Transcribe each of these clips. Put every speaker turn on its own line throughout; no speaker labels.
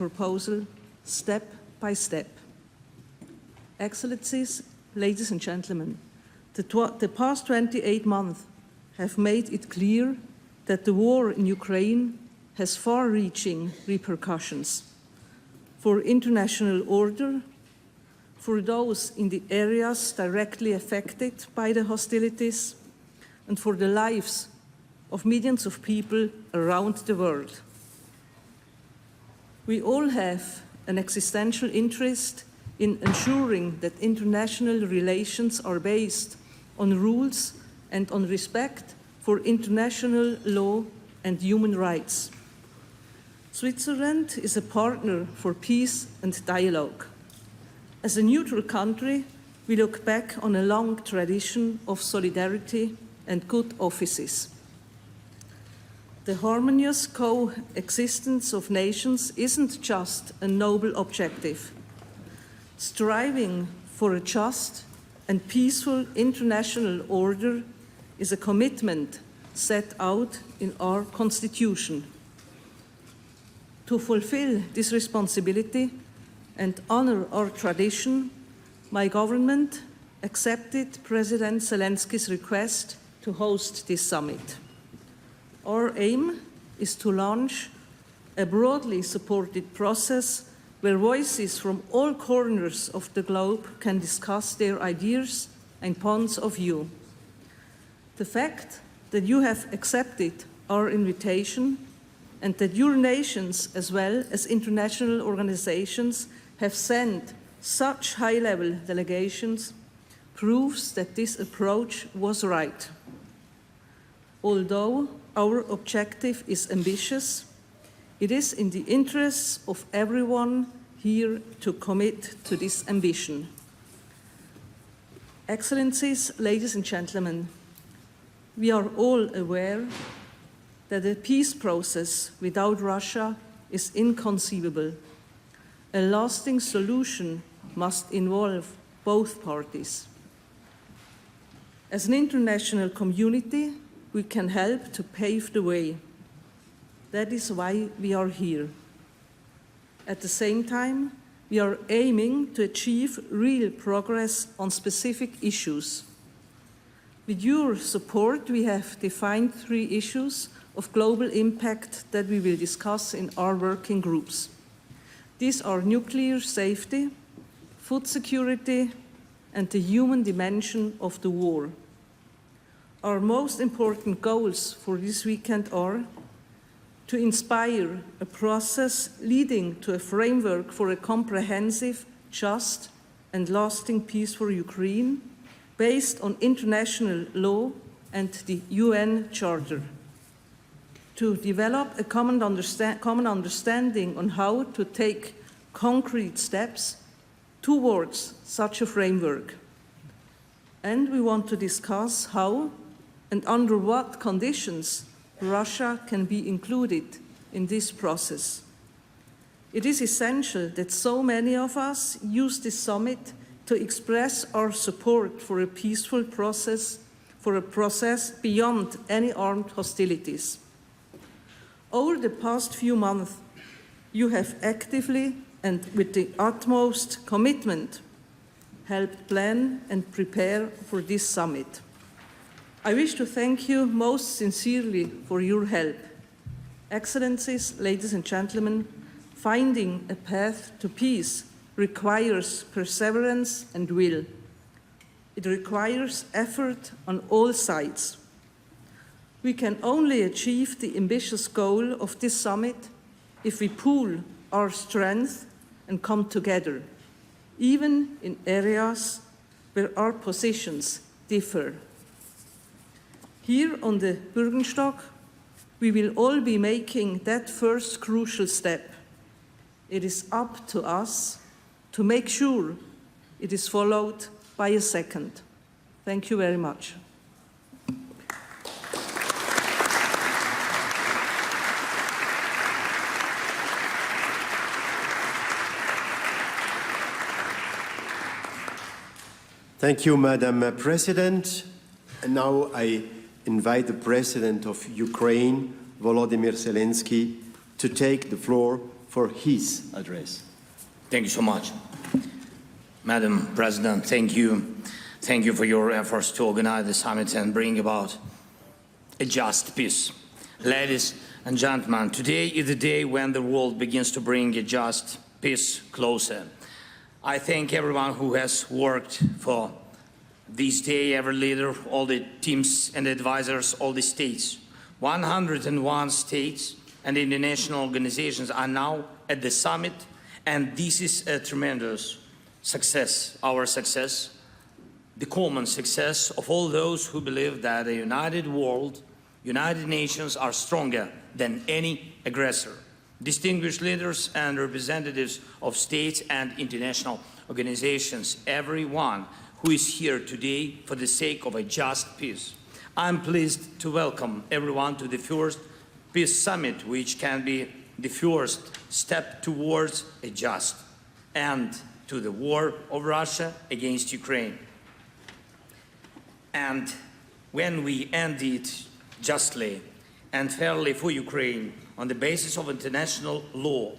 proposal step by step. Excellencies, ladies and gentlemen, the past 28 months have made it clear that the war in Ukraine has far-reaching repercussions for international order, for those in the areas directly affected by the hostilities, and for the lives of millions of people around the world. We all have an existential interest in ensuring that international relations are based on rules and on respect for international law and human rights. Switzerland is a partner for peace and dialogue. As a neutral country, we look back on a long tradition of solidarity and good offices. The harmonious coexistence of nations isn't just a noble objective. Striving for a just and peaceful international order is a commitment set out in our Constitution. To fulfill this responsibility and honor our tradition, my government accepted President Zelensky's request to host this summit. Our aim is to launch a broadly supported process where voices from all corners of the globe can discuss their ideas and points of view. The fact that you have accepted our invitation and that your nations, as well as international organizations, have sent such high-level delegations proves that this approach was right. Although our objective is ambitious, it is in the interests of everyone here to commit to this ambition. Excellencies, ladies and gentlemen, we are all aware that a peace process without Russia is inconceivable. A lasting solution must involve both parties. As an international community, we can help to pave the way. That is why we are here. At the same time, we are aiming to achieve real progress on specific issues. With your support, we have defined 3 issues of global impact that we will discuss in our working groups. These are nuclear safety, food security, and the human dimension of the war. Our most important goals for this weekend are to inspire a process leading to a framework for a comprehensive, just, and lasting peace for Ukraine based on international law and the UN Charter. To develop a common understanding on how to take concrete steps towards such a framework. And we want to discuss how and under what conditions Russia can be included in this process. It is essential that so many of us use this summit to express our support for a peaceful process, for a process beyond any armed hostilities. Over the past few months, you have actively and with the utmost commitment helped plan and prepare for this summit. I wish to thank you most sincerely for your help. Excellencies, ladies and gentlemen, finding a path to peace requires perseverance and will. It requires effort on all sides. We can only achieve the ambitious goal of this summit if we pool our strength and come together, even in areas where our positions differ. Here on the Bürgenstock, we will all be making that first crucial step. It is up to us to make sure it is followed by a second. Thank you very much.
Thank you, Madam President. And now I invite the President of Ukraine, Volodymyr Zelensky, to take the floor for his address.
Thank you so much. Madam President, thank you. Thank you for your efforts to organize the summit and bring about a just peace. Ladies and gentlemen, today is the day when the world begins to bring a just peace closer. I thank everyone who has worked for this day, every leader, all the teams and advisors, all the states. 101 states and international organizations are now at the summit, and this is a tremendous success, our success, the common success of all those who believe that a united world, United Nations are stronger than any aggressor. Distinguished leaders and representatives of states and international organizations, everyone who is here today for the sake of a just peace. I'm pleased to welcome everyone to the first Peace Summit, which can be the first step towards a just end to the war of Russia against Ukraine. And when we end it justly and fairly for Ukraine on the basis of international law,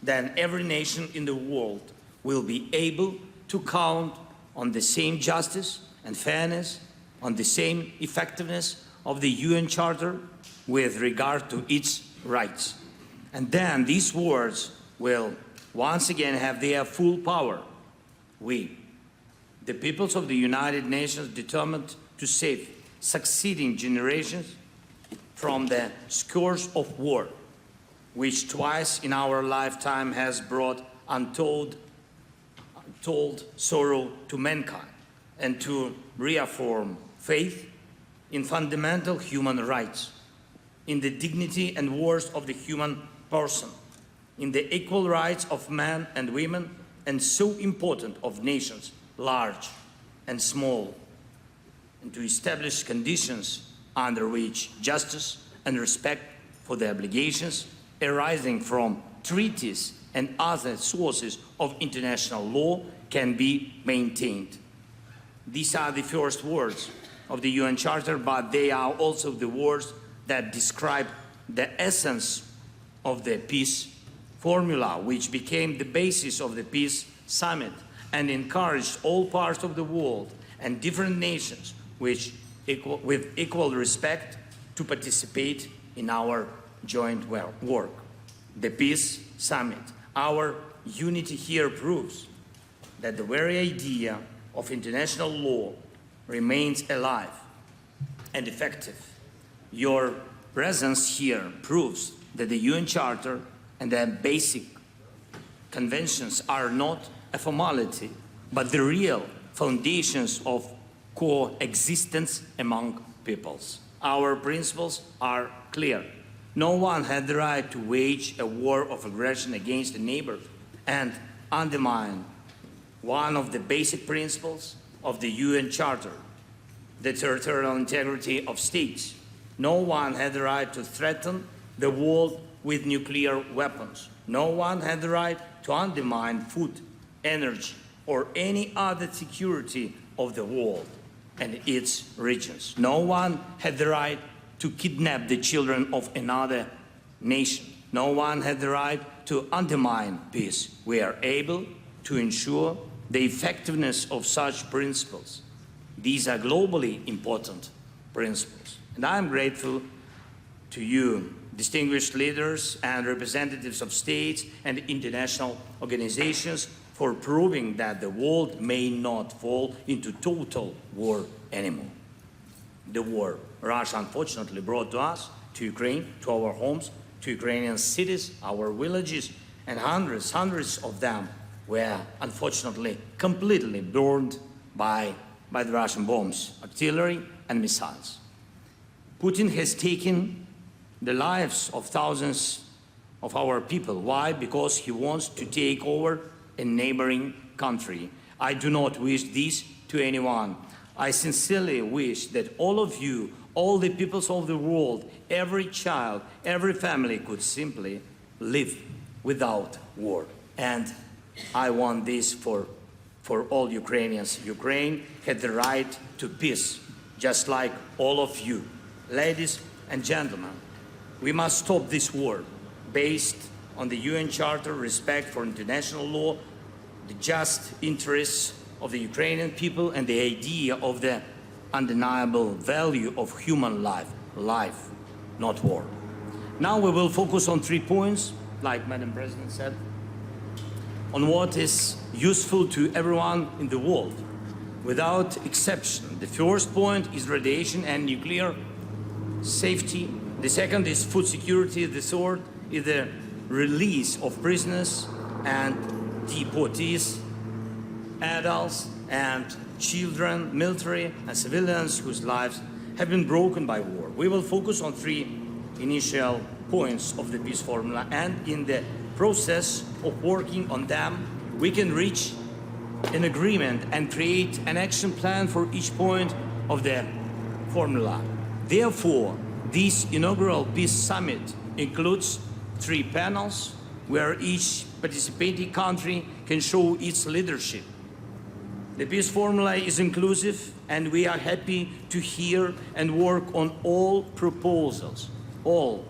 then every nation in the world will be able to count on the same justice and fairness, on the same effectiveness of the UN Charter with regard to its rights. And then these words will once again have their full power. We, the peoples of the United Nations, determined to save succeeding generations from the scourge of war, which twice in our lifetime has brought untold sorrow to mankind, and to reaffirm faith in fundamental human rights, in the dignity and worth of the human person, in the equal rights of men and women, and so important of nations, large and small, and to establish conditions under which justice and respect for the obligations arising from treaties and other sources of international law can be maintained. These are the first words of the UN Charter, but they are also the words that describe the essence of the peace formula, which became the basis of the Peace Summit and encouraged all parts of the world and different nations with equal respect to participate in our joint work. The Peace Summit, our unity here proves that the very idea of international law remains alive and effective. Your presence here proves that the UN Charter and the basic conventions are not a formality, but the real foundations of coexistence among peoples. Our principles are clear. No one had the right to wage a war of aggression against a neighbor and undermine one of the basic principles of the UN Charter, the territorial integrity of states. No one had the right to threaten the world with nuclear weapons. No one had the right to undermine food, energy, or any other security of the world and its regions. No one had the right to kidnap the children of another nation. No one had the right to undermine peace. We are able to ensure the effectiveness of such principles. These are globally important principles. And I'm grateful to you, distinguished leaders and representatives of states and international organizations, for proving that the world may not fall into total war anymore. The war Russia unfortunately brought to us, to Ukraine, to our homes, to Ukrainian cities, our villages, and hundreds of them were unfortunately completely burned by the Russian bombs, artillery, and missiles. Putin has taken the lives of thousands of our people. Why? Because he wants to take over a neighboring country. I do not wish this to anyone. I sincerely wish that all of you, all the peoples of the world, every child, every family could simply live without war. And I want this for all Ukrainians. Ukraine had the right to peace, just like all of you. Ladies and gentlemen, we must stop this war based on the UN Charter, respect for international law, the just interests of the Ukrainian people, and the idea of the undeniable value of human life, life, not war. Now we will focus on 3 points, like Madam President said, on what is useful to everyone in the world, without exception. The first point is radiation and nuclear safety. The second is food security. The third is the release of prisoners and deportees, adults and children, military and civilians whose lives have been broken by war. We will focus on 3 initial points of the peace formula, and in the process of working on them, we can reach an agreement and create an action plan for each point of the formula. Therefore, this inaugural peace summit includes 3 panels where each participating country can show its leadership. The peace formula is inclusive, and we are happy to hear and work on all proposals, all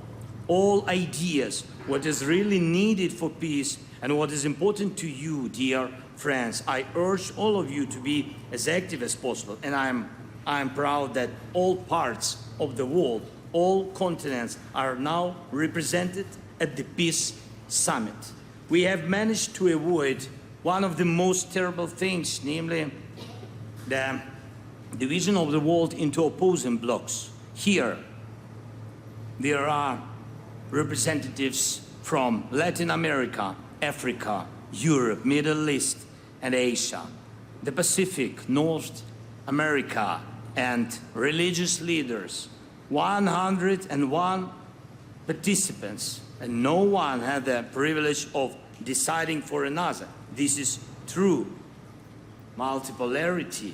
ideas, what is really needed for peace and what is important to you, dear friends. I urge all of you to be as active as possible, and I'm proud that all parts of the world, all continents are now represented at the Peace Summit. We have managed to avoid one of the most terrible things, namely the division of the world into opposing blocks. Here, there are representatives from Latin America, Africa, Europe, Middle East, and Asia, the Pacific, North America, and religious leaders. 101 participants, and no one had the privilege of deciding for another. This is true multipolarity,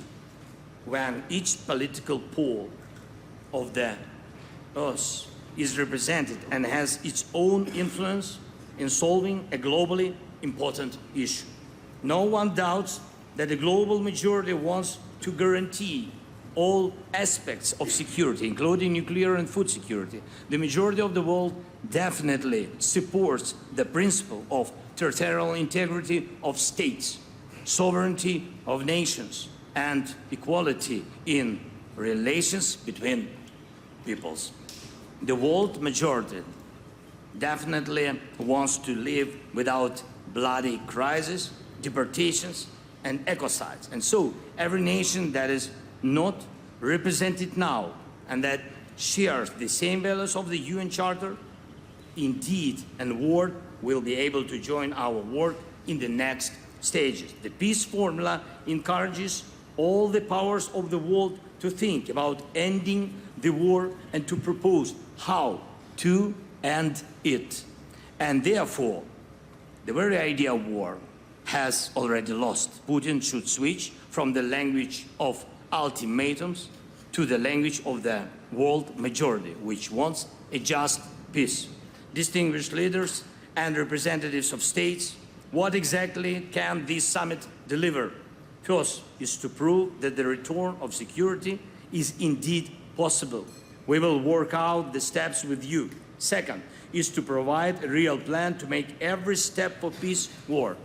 when each political pole of the earth is represented and has its own influence in solving a globally important issue. No one doubts that the global majority wants to guarantee all aspects of security, including nuclear and food security. The majority of the world definitely supports the principle of territorial integrity of states, sovereignty of nations, and equality in relations between peoples. The world majority definitely wants to live without bloody crises, deportations, and ecocides. And so every nation that is not represented now and that shares the same values of the UN Charter, indeed and word, will be able to join our work in the next stages. The peace formula encourages all the powers of the world to think about ending the war and to propose how to end it. And therefore, the very idea of war has already lost. Putin should switch from the language of ultimatums to the language of the world majority, which wants a just peace. Distinguished leaders and representatives of states, what exactly can this summit deliver? First is to prove that the return of security is indeed possible. We will work out the steps with you. Second is to provide a real plan to make every step for peace work,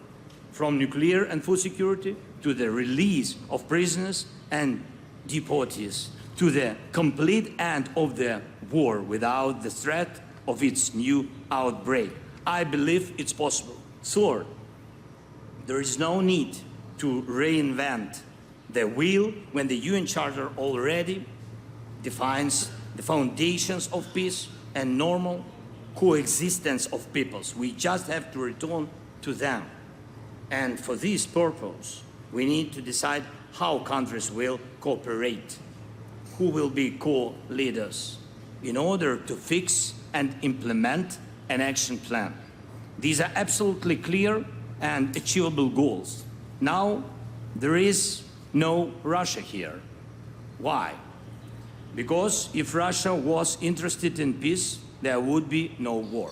from nuclear and food security to the release of prisoners and deportees, to the complete end of the war without the threat of its new outbreak. I believe it's possible. Third, there is no need to reinvent the wheel when the UN Charter already defines the foundations of peace and normal coexistence of peoples. We just have to return to them. And for this purpose, we need to decide how countries will cooperate, who will be co-leaders, in order to fix and implement an action plan. These are absolutely clear and achievable goals. Now, there is no Russia here. Why? Because if Russia was interested in peace, there would be no war.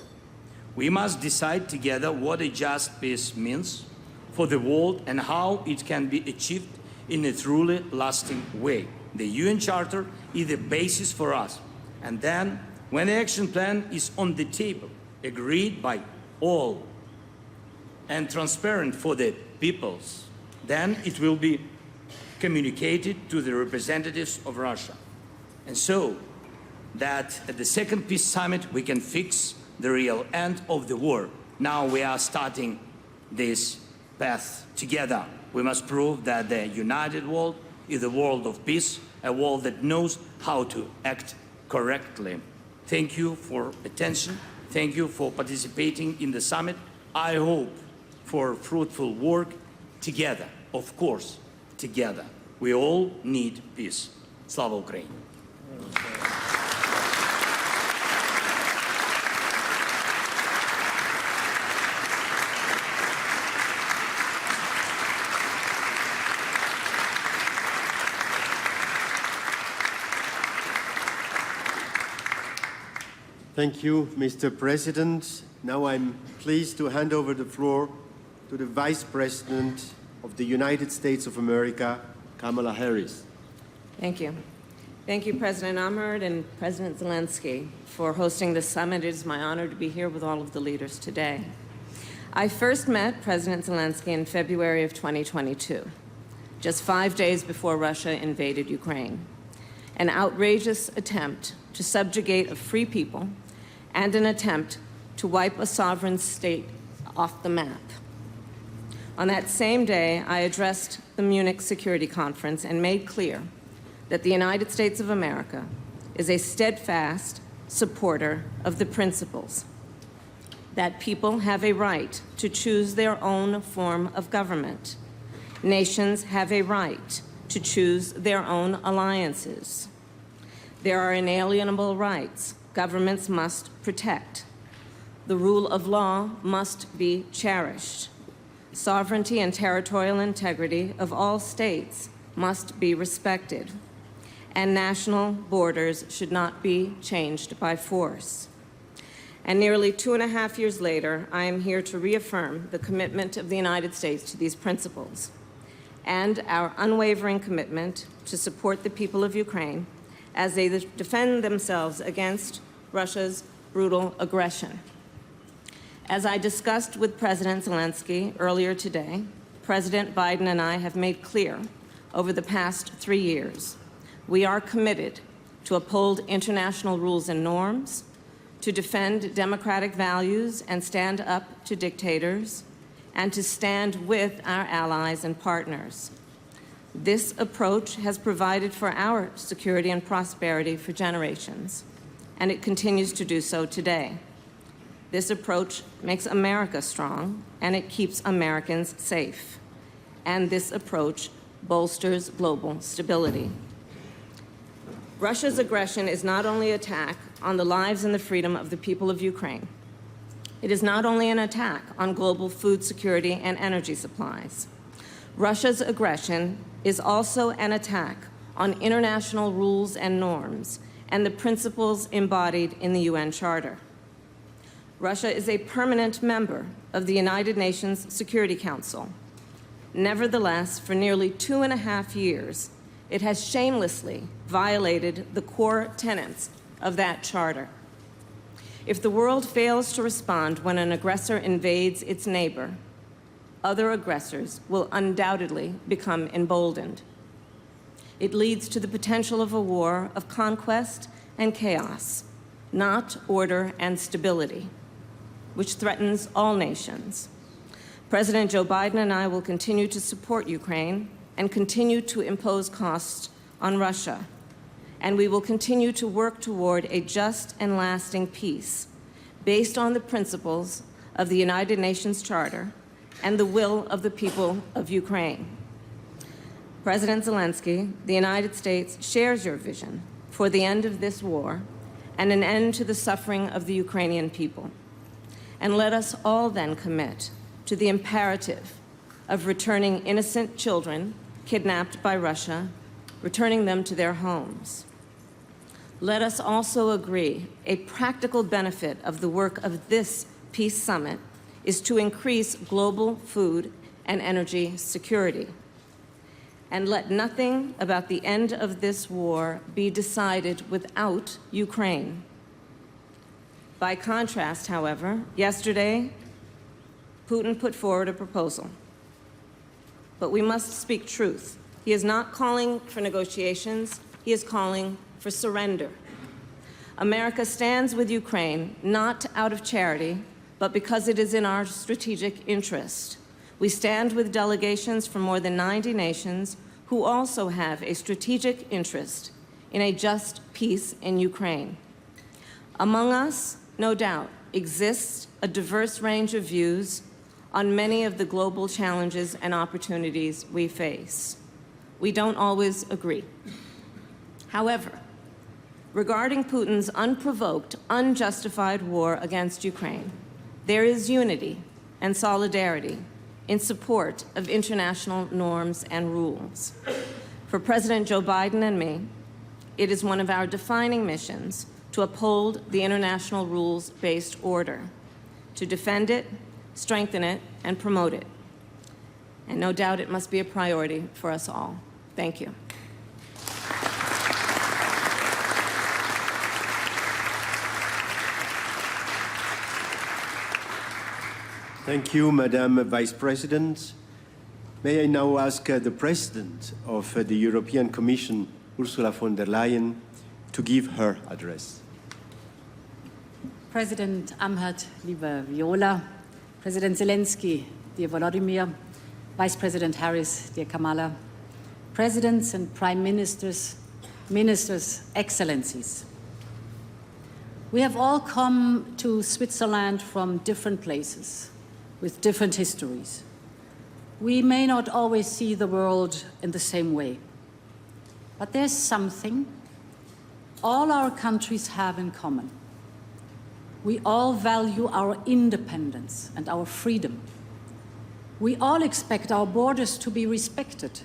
We must decide together what a just peace means for the world and how it can be achieved in a truly lasting way. The UN Charter is the basis for us. And then, when the action plan is on the table, agreed by all and transparent for the peoples, then it will be communicated to the representatives of Russia. And so that at the second peace summit we can fix the real end of the war. Now we are starting this path together. We must prove that the united world is a world of peace, a world that knows how to act correctly. Thank you for attention. Thank you for participating in the summit. I hope for fruitful work together, of course, together. We all need peace. Slava Ukraini!
Thank you, Mr. President. Now I'm pleased to hand over the floor to the Vice President of the United States of America, Kamala Harris.
Thank you. Thank you, President Ahmed and President Zelensky, for hosting this summit. It is my honor to be here with all of the leaders today. I first met President Zelensky in February of 2022, just 5 days before Russia invaded Ukraine. An outrageous attempt to subjugate a free people and an attempt to wipe a sovereign state off the map. On that same day, I addressed the Munich Security Conference and made clear that the United States of America is a steadfast supporter of the principles that people have a right to choose their own form of government. Nations have a right to choose their own alliances. There are inalienable rights governments must protect. The rule of law must be cherished. Sovereignty and territorial integrity of all states must be respected. And national borders should not be changed by force. And nearly 2.5 years later, I am here to reaffirm the commitment of the United States to these principles and our unwavering commitment to support the people of Ukraine as they defend themselves against Russia's brutal aggression. As I discussed with President Zelensky earlier today, President Biden and I have made clear over the past 3 years, we are committed to uphold international rules and norms, to defend democratic values and stand up to dictators, and to stand with our allies and partners. This approach has provided for our security and prosperity for generations, and it continues to do so today. This approach makes America strong, and it keeps Americans safe. And this approach bolsters global stability. Russia's aggression is not only an attack on the lives and the freedom of the people of Ukraine. It is not only an attack on global food security and energy supplies. Russia's aggression is also an attack on international rules and norms and the principles embodied in the UN Charter. Russia is a permanent member of the United Nations Security Council. Nevertheless, for nearly 2.5 years, it has shamelessly violated the core tenets of that charter. If the world fails to respond when an aggressor invades its neighbor, other aggressors will undoubtedly become emboldened. It leads to the potential of a war of conquest and chaos, not order and stability, which threatens all nations. President Joe Biden and I will continue to support Ukraine and continue to impose costs on Russia. And we will continue to work toward a just and lasting peace based on the principles of the United Nations Charter and the will of the people of Ukraine. President Zelensky, the United States shares your vision for the end of this war and an end to the suffering of the Ukrainian people. And let us all then commit to the imperative of returning innocent children kidnapped by Russia, returning them to their homes. Let us also agree a practical benefit of the work of this peace summit is to increase global food and energy security. And let nothing about the end of this war be decided without Ukraine. By contrast, however, yesterday, Putin put forward a proposal. But we must speak truth. He is not calling for negotiations, he is calling for surrender. America stands with Ukraine not out of charity, but because it is in our strategic interest. We stand with delegations from more than 90 nations who also have a strategic interest in a just peace in Ukraine. Among us, no doubt, exists a diverse range of views on many of the global challenges and opportunities we face. We don't always agree. However, regarding Putin's unprovoked, unjustified war against Ukraine, there is unity and solidarity in support of international norms and rules. For President Joe Biden and me, it is one of our defining missions to uphold the international rules-based order, to defend it, strengthen it, and promote it. And no doubt it must be a priority for us all. Thank you.
Thank you, Madam Vice President. May I now ask the President of the European Commission, Ursula von der Leyen, to give her address.
President Amherd, liebe Viola, President Zelensky, dear Volodymyr, Vice President Harris, dear Kamala, Presidents and Prime Ministers, Ministers, Excellencies. We have all come to Switzerland from different places, with different histories. We may not always see the world in the same way, but there's something all our countries have in common. We all value our independence and our freedom. We all expect our borders to be respected.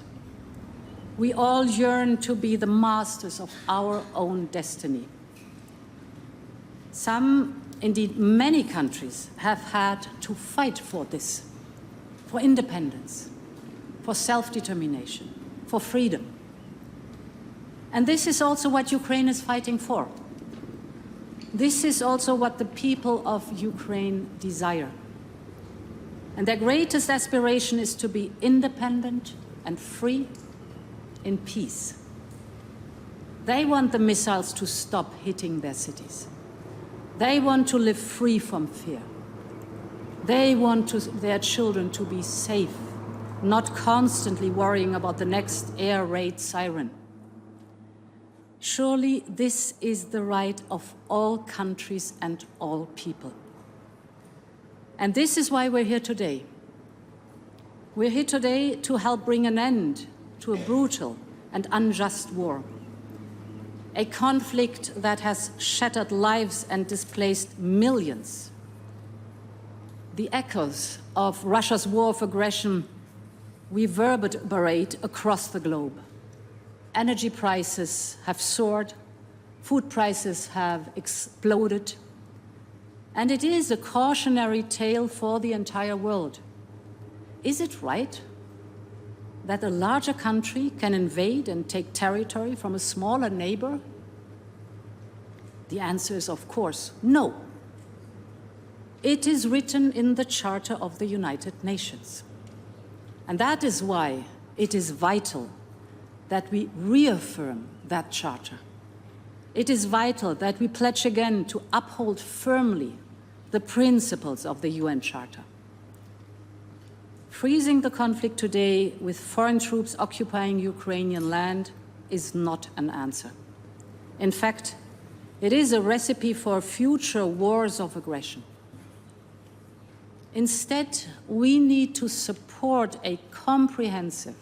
We all yearn to be the masters of our own destiny. Some, indeed many countries, have had to fight for this, for independence, for self-determination, for freedom. And this is also what Ukraine is fighting for. This is also what the people of Ukraine desire. And their greatest aspiration is to be independent and free in peace. They want the missiles to stop hitting their cities. They want to live free from fear. They want their children to be safe, not constantly worrying about the next air raid siren. Surely this is the right of all countries and all people. And this is why we're here today. We're here today to help bring an end to a brutal and unjust war. A conflict that has shattered lives and displaced millions. The echoes of Russia's war of aggression reverberate across the globe. Energy prices have soared, food prices have exploded, and it is a cautionary tale for the entire world. Is it right that a larger country can invade and take territory from a smaller neighbor? The answer is, of course, no. It is written in the Charter of the United Nations. And that is why it is vital that we reaffirm that charter. It is vital that we pledge again to uphold firmly the principles of the UN Charter. Freezing the conflict today with foreign troops occupying Ukrainian land is not an answer. In fact, it is a recipe for future wars of aggression. Instead, we need to support a comprehensive,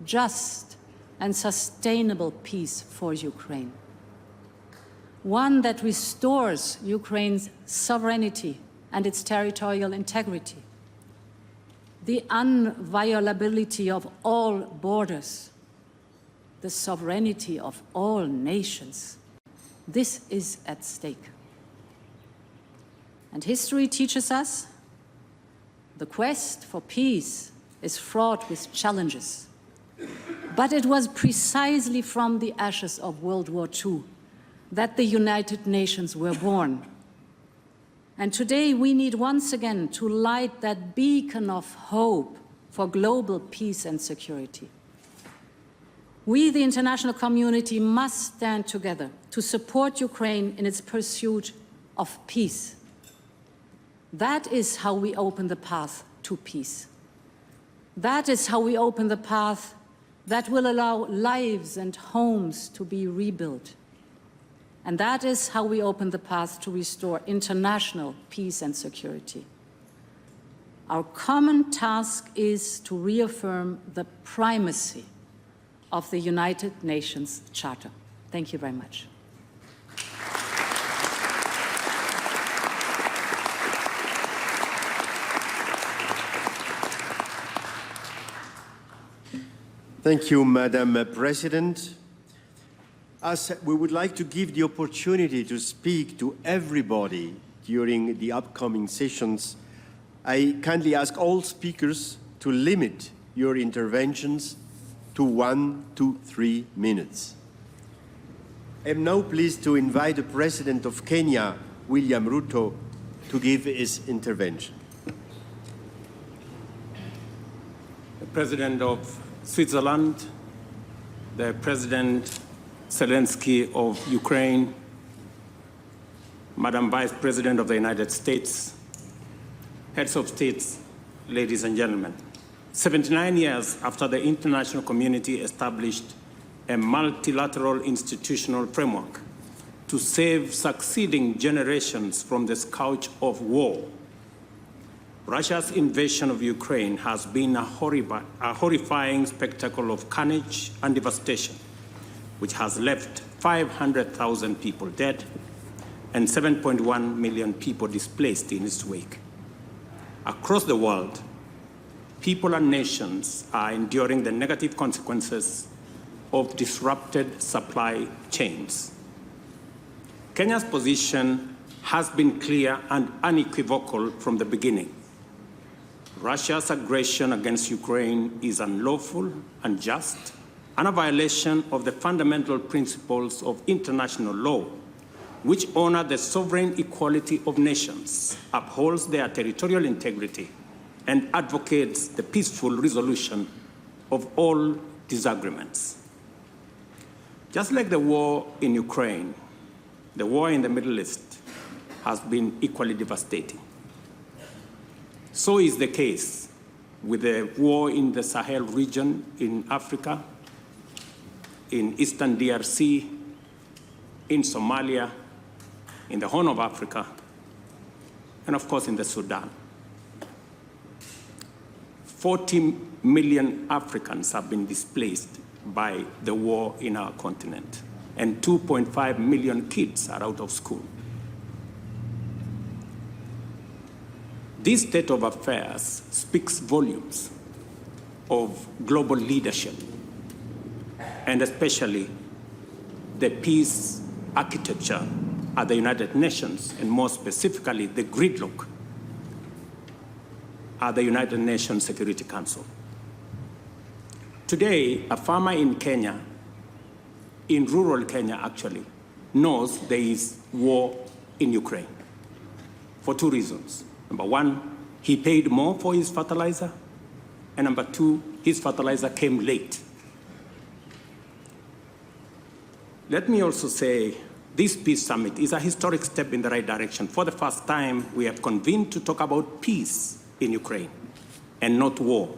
just, and sustainable peace for Ukraine. One that restores Ukraine's sovereignty and its territorial integrity, the inviolability of all borders, the sovereignty of all nations. This is at stake. And history teaches us the quest for peace is fraught with challenges. But it was precisely from the ashes of World War II that the United Nations were born. And today we need once again to light that beacon of hope for global peace and security. We, the international community, must stand together to support Ukraine in its pursuit of peace. That is how we open the path to peace. That is how we open the path that will allow lives and homes to be rebuilt. And that is how we open the path to restore international peace and security. Our common task is to reaffirm the primacy of the United Nations Charter. Thank you very much.
Thank you, Madam President. As we would like to give the opportunity to speak to everybody during the upcoming sessions, I kindly ask all speakers to limit your interventions to 1 to 3 minutes. I am now pleased to invite the President of Kenya, William Ruto, to give his intervention.
The President of Switzerland, the President Zelensky of Ukraine, Madam Vice President of the United States, heads of states, ladies and gentlemen. 79 years after the international community established a multilateral institutional framework to save succeeding generations from the scourge of war, Russia's invasion of Ukraine has been a horrifying spectacle of carnage and devastation, which has left 500,000 people dead and 7.1 million people displaced in its wake. Across the world, people and nations are enduring the negative consequences of disrupted supply chains. Kenya's position has been clear and unequivocal from the beginning. Russia's aggression against Ukraine is unlawful, unjust, and a violation of the fundamental principles of international law, which honor the sovereign equality of nations, upholds their territorial integrity, and advocates the peaceful resolution of all disagreements. Just like the war in Ukraine, the war in the Middle East has been equally devastating. So is the case with the war in the Sahel region in Africa, in Eastern DRC, in Somalia, in the Horn of Africa, and of course in the Sudan. 40 million Africans have been displaced by the war in our continent, and 2.5 million kids are out of school. This state of affairs speaks volumes of global leadership, and especially the peace architecture at the United Nations, and more specifically, the gridlock at the United Nations Security Council. Today, a farmer in Kenya, in rural Kenya actually, knows there is war in Ukraine for two reasons. Number one, he paid more for his fertilizer, and number two, his fertilizer came late. Let me also say, this peace summit is a historic step in the right direction. For the first time, we have convened to talk about peace in Ukraine and not war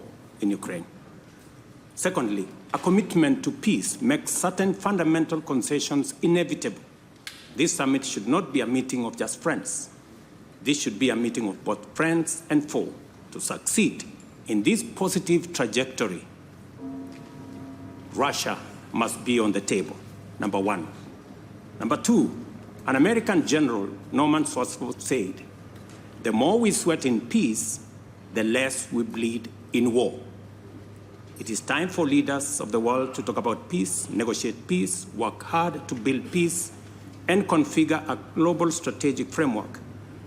in Ukraine. Secondly, a commitment to peace makes certain fundamental concessions inevitable. This summit should not be a meeting of just friends. This should be a meeting of both friends and foe. To succeed in this positive trajectory, Russia must be on the table, number one. Number two, an American general, Norman Swartzwelder, said, the more we sweat in peace, the less we bleed in war. It is time for leaders of the world to talk about peace, negotiate peace, work hard to build peace, and configure a global strategic framework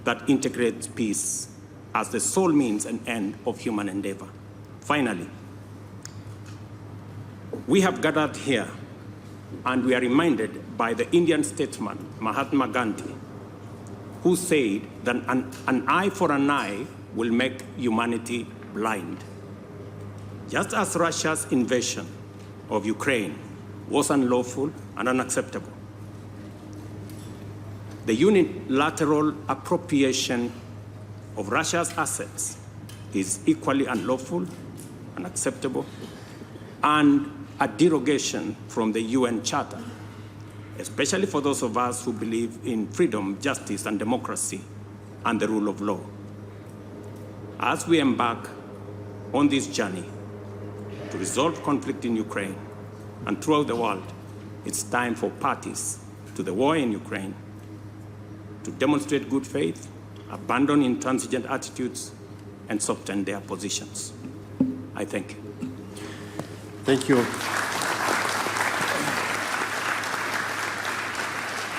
that integrates peace as the sole means and end of human endeavor. Finally, we have gathered here and we are reminded by the Indian statesman Mahatma Gandhi who said that an eye for an eye will make humanity blind. Just as Russia's invasion of Ukraine was unlawful and unacceptable, the unilateral appropriation of Russia's assets is equally unlawful, unacceptable, and a derogation from the UN Charter, especially for those of us who believe in freedom, justice, and democracy, and the rule of law. As we embark on this journey to resolve conflict in Ukraine and throughout the world, it's time for parties to the war in Ukraine to demonstrate good faith, abandon intransigent attitudes, and soften their positions. I thank you.
Thank you.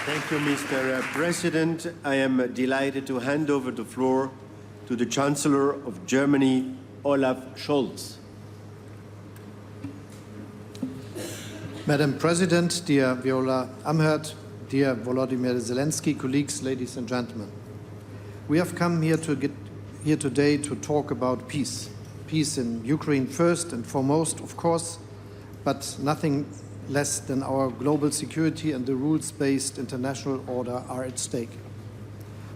Thank you, Mr. President. I am delighted to hand over the floor to the Chancellor of Germany, Olaf Scholz.
Madam President, dear Viola Amherd, dear Volodymyr Zelensky, colleagues, ladies and gentlemen. We have come here today to talk about peace. Peace in Ukraine first and foremost, of course, but nothing less than our global security and the rules-based international order are at stake.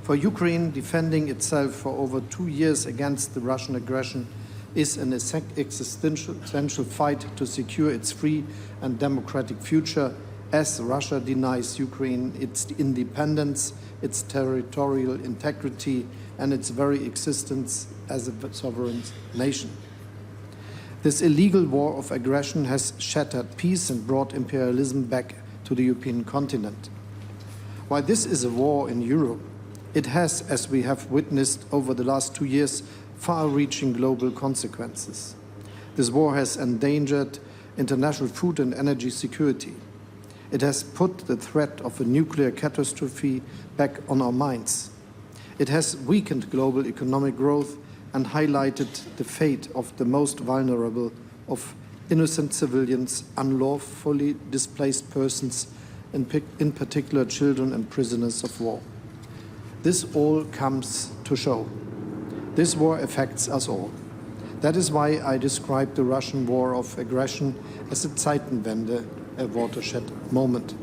For Ukraine, defending itself for over 2 years against the Russian aggression is an existential fight to secure its free and democratic future as Russia denies Ukraine its independence, its territorial integrity, and its very existence as a sovereign nation. This illegal war of aggression has shattered peace and brought imperialism back to the European continent. While this is a war in Europe, it has, as we have witnessed over the last 2 years, far-reaching global consequences. This war has endangered international food and energy security. It has put the threat of a nuclear catastrophe back on our minds. It has weakened global economic growth and highlighted the fate of the most vulnerable of innocent civilians, unlawfully displaced persons, in particular children and prisoners of war. This all comes to show. This war affects us all. That is why I describe the Russian war of aggression as a Zeitenwende, a watershed moment.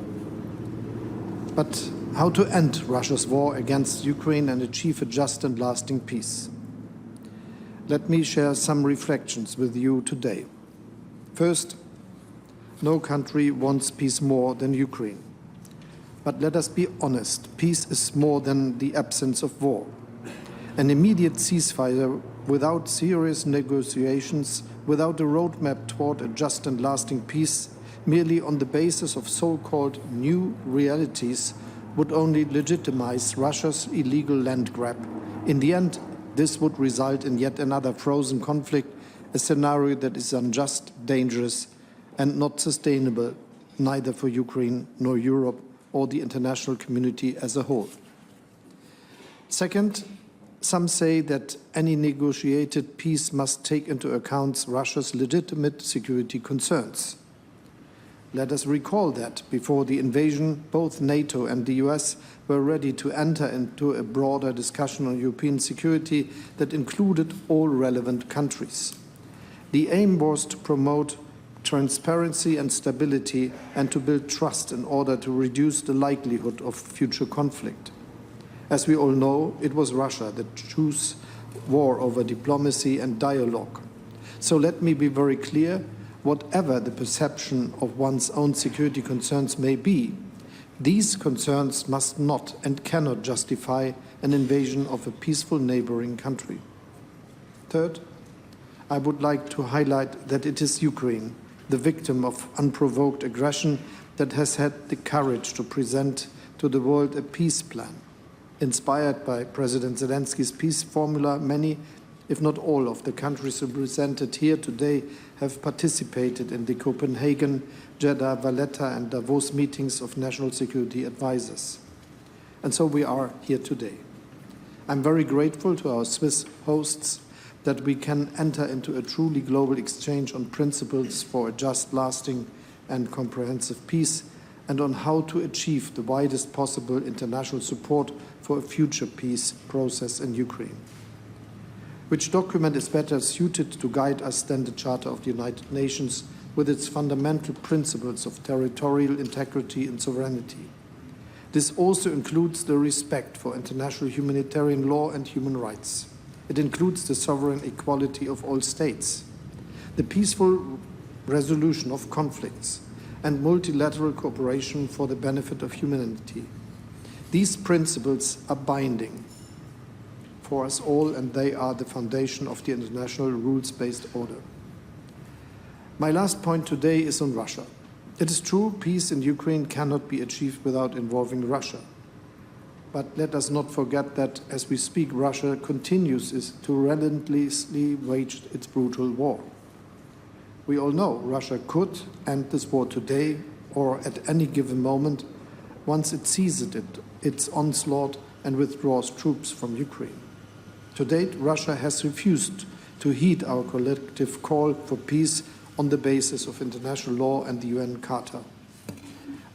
But how to end Russia's war against Ukraine and achieve a just and lasting peace? Let me share some reflections with you today. First, no country wants peace more than Ukraine. But let us be honest, peace is more than the absence of war. An immediate ceasefire without serious negotiations, without a roadmap toward a just and lasting peace, merely on the basis of so-called new realities, would only legitimize Russia's illegal land grab. In the end, this would result in yet another frozen conflict, a scenario that is unjust, dangerous, and not sustainable, neither for Ukraine nor Europe or the international community as a whole. Second, some say that any negotiated peace must take into account Russia's legitimate security concerns. Let us recall that before the invasion, both NATO and the US were ready to enter into a broader discussion on European security that included all relevant countries. The aim was to promote transparency and stability and to build trust in order to reduce the likelihood of future conflict. As we all know, it was Russia that chose war over diplomacy and dialogue. So let me be very clear, whatever the perception of one's own security concerns may be, these concerns must not and cannot justify an invasion of a peaceful neighboring country. Third, I would like to highlight that it is Ukraine, the victim of unprovoked aggression, that has had the courage to present to the world a peace plan. Inspired by President Zelensky's peace formula, many, if not all, of the countries represented here today have participated in the Copenhagen, Jeddah, Valletta and Davos meetings of national security advisors. And so we are here today. I'm very grateful to our Swiss hosts that we can enter into a truly global exchange on principles for a just, lasting and comprehensive peace, and on how to achieve the widest possible international support for a future peace process in Ukraine. Which document is better suited to guide us than the Charter of the United Nations with its fundamental principles of territorial integrity and sovereignty? This also includes the respect for international humanitarian law and human rights. It includes the sovereign equality of all states, the peaceful resolution of conflicts, and multilateral cooperation for the benefit of humanity. These principles are binding for us all, and they are the foundation of the international rules-based order. My last point today is on Russia. It is true, peace in Ukraine cannot be achieved without involving Russia. But let us not forget that, as we speak, Russia continues to relentlessly wage its brutal war. We all know Russia could end this war today or at any given moment once it ceases its onslaught and withdraws troops from Ukraine. To date, Russia has refused to heed our collective call for peace on the basis of international law and the UN Charter.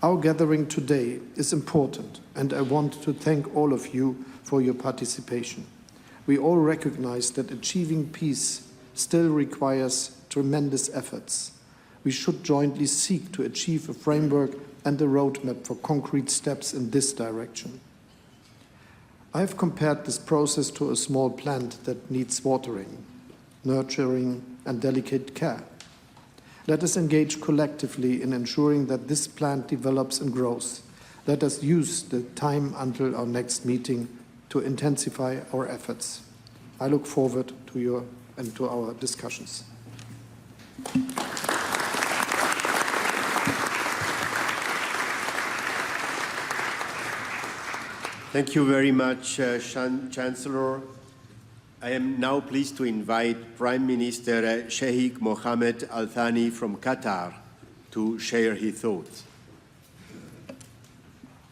Our gathering today is important, and I want to thank all of you for your participation. We all recognize that achieving peace still requires tremendous efforts. We should jointly seek to achieve a framework and a roadmap for concrete steps in this direction. I have compared this process to a small plant that needs watering, nurturing, and delicate care. Let us engage collectively in ensuring that this plant develops and grows. Let us use the time until our next meeting to intensify our efforts. I look forward to your and to our discussions.
Thank you very much, Chancellor. I am now pleased to invite Prime Minister Sheikh Mohammed Al Thani from Qatar to share his thoughts.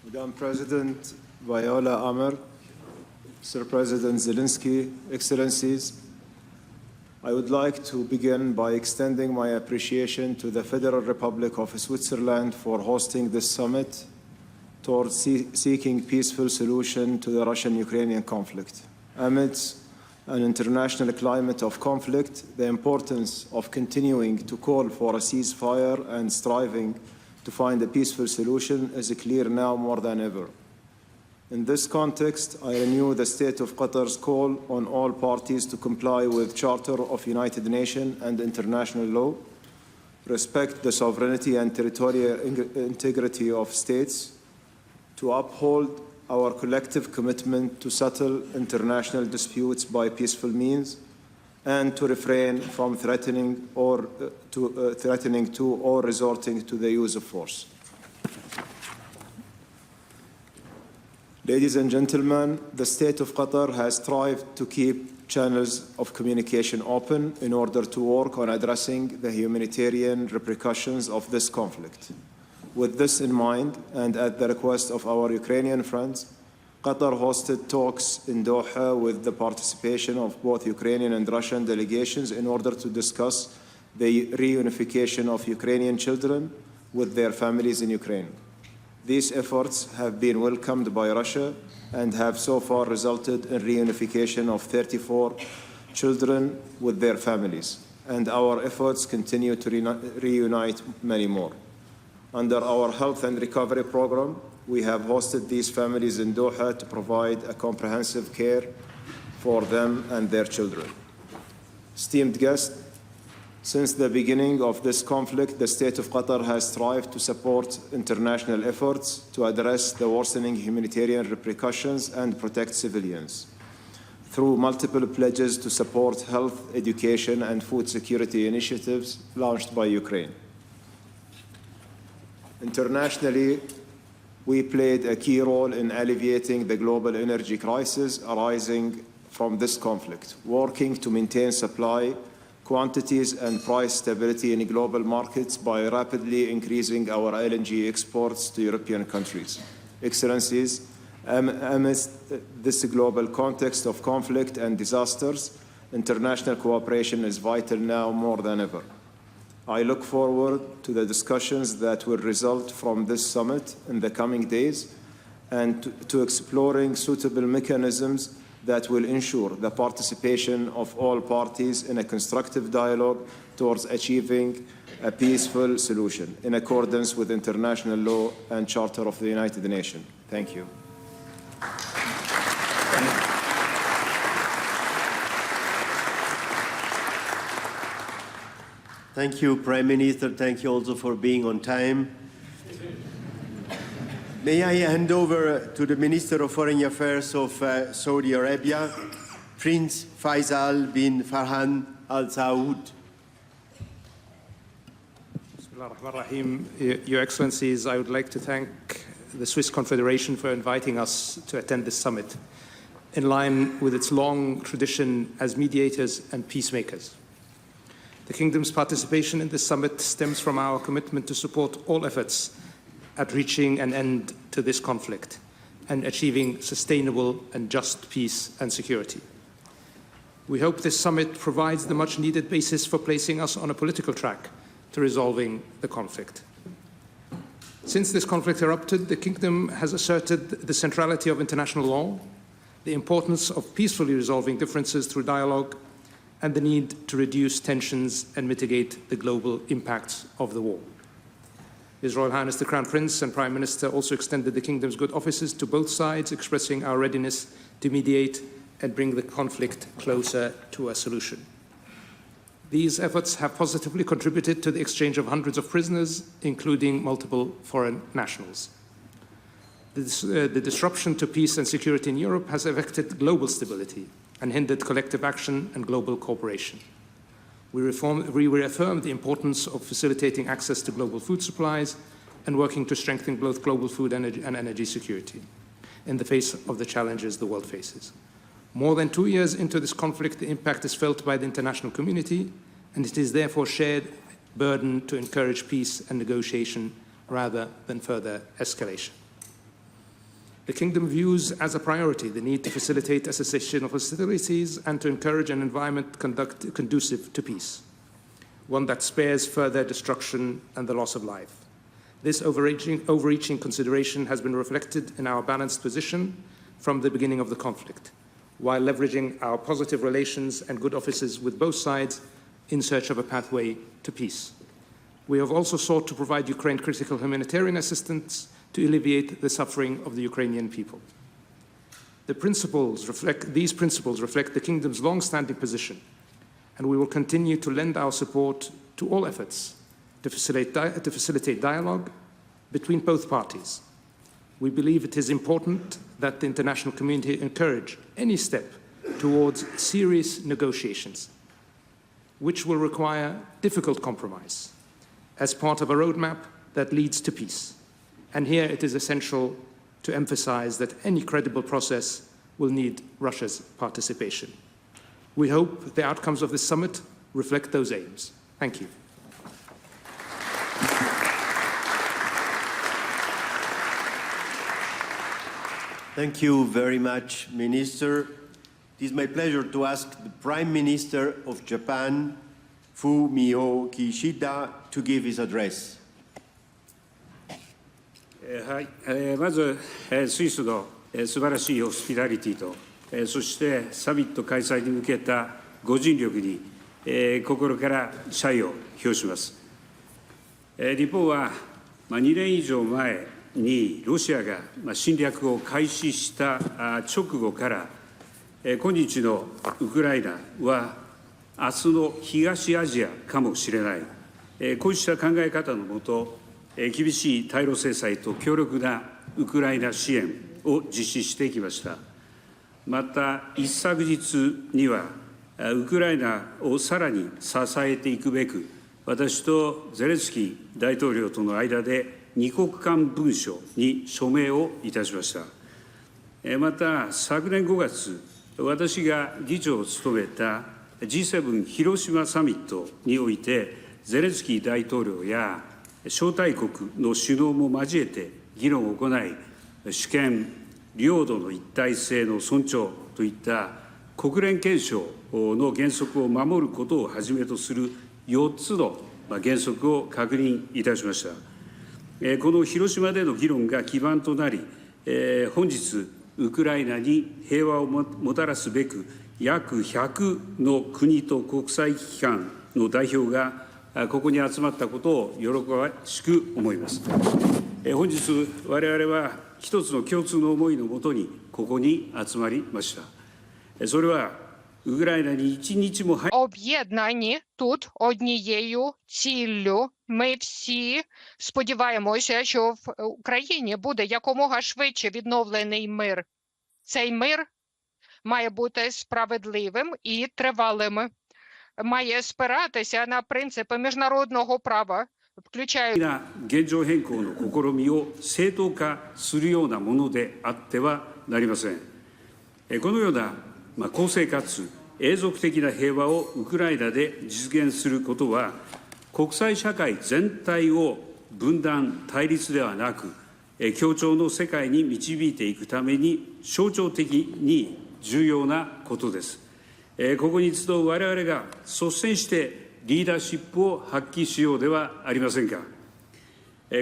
Madam President Viola Amr, Sir President Zelensky, Excellencies, I would like to begin by extending my appreciation to the Federal Republic of Switzerland for hosting this summit towards seeking peaceful solution to the Russian-Ukrainian conflict. Amidst an international climate of conflict, the importance of continuing to call for a ceasefire and striving to find a peaceful solution is clear now more than ever. In this context, I renew the State of Qatar's call on all parties to comply with Charter of United Nations and international law, respect the sovereignty and territorial integrity of states, to uphold our collective commitment to settle international disputes by peaceful means, and to refrain from threatening to or resorting to the use of force. Ladies and gentlemen, the State of Qatar has strived to keep channels of communication open in order to work on addressing the humanitarian repercussions of this conflict. With this in mind, and at the request of our Ukrainian friends, Qatar hosted talks in Doha with the participation of both Ukrainian and Russian delegations in order to discuss the reunification of Ukrainian children with their families in Ukraine. These efforts have been welcomed by Russia and have so far resulted in reunification of 34 children with their families, and our efforts continue to reunite many more. Under our Health and Recovery Program, we have hosted these families in Doha to provide a comprehensive care for them and their children. Esteemed guests, since the beginning of this conflict, the State of Qatar has strived to support international efforts to address the worsening humanitarian repercussions and protect civilians through multiple pledges to support health, education, and food security initiatives launched by Ukraine. Internationally, we played a key role in alleviating the global energy crisis arising from this conflict, working to maintain supply, quantities, and price stability in global markets by rapidly increasing our LNG exports to European countries. Excellencies, amidst this global context of conflict and disasters, international cooperation is vital now more than ever. I look forward to the discussions that will result from this summit in the coming days and to exploring suitable mechanisms that will ensure the participation of all parties in a constructive dialogue towards achieving a peaceful solution in accordance with international law and Charter of the United Nations. Thank you.
Thank you, Prime Minister. Thank you also for being on time. May I hand over to the Minister of Foreign Affairs of Saudi Arabia, Prince Faisal bin Farhan Al Saud.
Your Excellencies, I would like to thank the Swiss Confederation for inviting us to attend this summit, in line with its long tradition as mediators and peacemakers. The Kingdom's participation in this summit stems from our commitment to support all efforts at reaching an end to this conflict and achieving sustainable and just peace and security. We hope this summit provides the much-needed basis for placing us on a political track to resolving the conflict. Since this conflict erupted, the Kingdom has asserted the centrality of international law, the importance of peacefully resolving differences through dialogue, and the need to reduce tensions and mitigate the global impacts of the war. His Royal Highness the Crown Prince and Prime Minister also extended the Kingdom's good offices to both sides, expressing our readiness to mediate and bring the conflict closer to a solution. These efforts have positively contributed to the exchange of hundreds of prisoners, including multiple foreign nationals. The disruption to peace and security in Europe has affected global stability and hindered collective action and global cooperation. We reaffirm the importance of facilitating access to global food supplies and working to strengthen both global food and energy security in the face of the challenges the world faces. More than 2 years into this conflict, the impact is felt by the international community, and it is therefore a shared burden to encourage peace and negotiation rather than further escalation. The Kingdom views as a priority the need to facilitate a cessation of hostilities and to encourage an environment conducive to peace, one that spares further destruction and the loss of life. This overreaching consideration has been reflected in our balanced position from the beginning of the conflict, while leveraging our positive relations and good offices with both sides in search of a pathway to peace. We have also sought to provide Ukraine critical humanitarian assistance to alleviate the suffering of the Ukrainian people. These principles reflect the Kingdom's long-standing position, and we will continue to lend our support to all efforts to facilitate dialogue between both parties. We believe it is important that the international community encourage any step towards serious negotiations, which will require difficult compromise as part of a roadmap that leads to peace. And here it is essential to emphasize that any credible process will need Russia's participation. We hope the outcomes of this summit reflect those aims. Thank you.
Thank you very much, Minister. It is my pleasure to ask the Prime Minister of Japan, Fumio Kishida, to give his address.
はい、まず、スイスの素晴らしいホスピタリティと、そしてサミット開催に向けたご尽力に、心から謝意を表します。日本は、2年以上前にロシアが侵略を開始した直後から、今日のウクライナは明日の東アジアかもしれない、こうした考え方のもと、厳しい対ロ制裁と強力なウクライナ支援を実施してきました。また、一昨日には、ウクライナをさらに支えていくべく、私とゼレンスキー大統領との間で二国間文書に署名をいたしました。また、昨年5月、私が議長を務めた G7 広島サミットにおいて、ゼレンスキー大統領や招待国の首脳も交えて議論を行い、主権、領土の一体性の尊重といった国連憲章の原則を守ることをはじめとする4つの原則を確認いたしました。この広島での議論が基盤となり、本日、ウクライナに平和をもたらすべく、約100の国と国際機関の代表がここに集まったことを喜ばしく思います。本日、我々は一つの共通の思いのもとにここに集まりました。それはウクライナに一日も
об'єднані тут однією ціллю. Ми всі сподіваємося, що в Україні буде якомога швидше відновлений мир. Цей мир має бути справедливим і тривалим. Має спиратися на принципи міжнародного права, включаючи
現状変更の試みを正当化するようなものであってはなりません。このような公正かつ永続的な平和をウクライナで実現することは、国際社会全体を分断、対立ではなく、協調の世界に導いていくために象徴的に重要なことです。ここに集う我々が率先してリーダーシップを発揮しようではありませんか。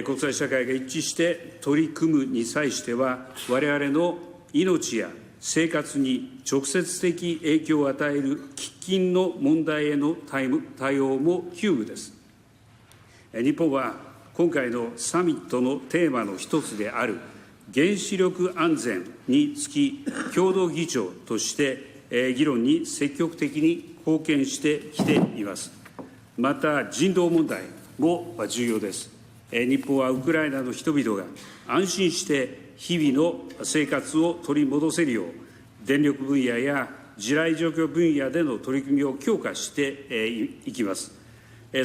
国際社会が一致して取り組むに際しては、我々の命や生活に直接的影響を与える喫緊の問題への対応も急務です。日本は今回のサミットのテーマの一つである原子力安全につき共同議長として議論に積極的に貢献してきています。また人道問題も重要です。日本はウクライナの人々が安心して日々の生活を取り戻せるよう、電力分野や地雷除去分野での取り組みを強化していきます。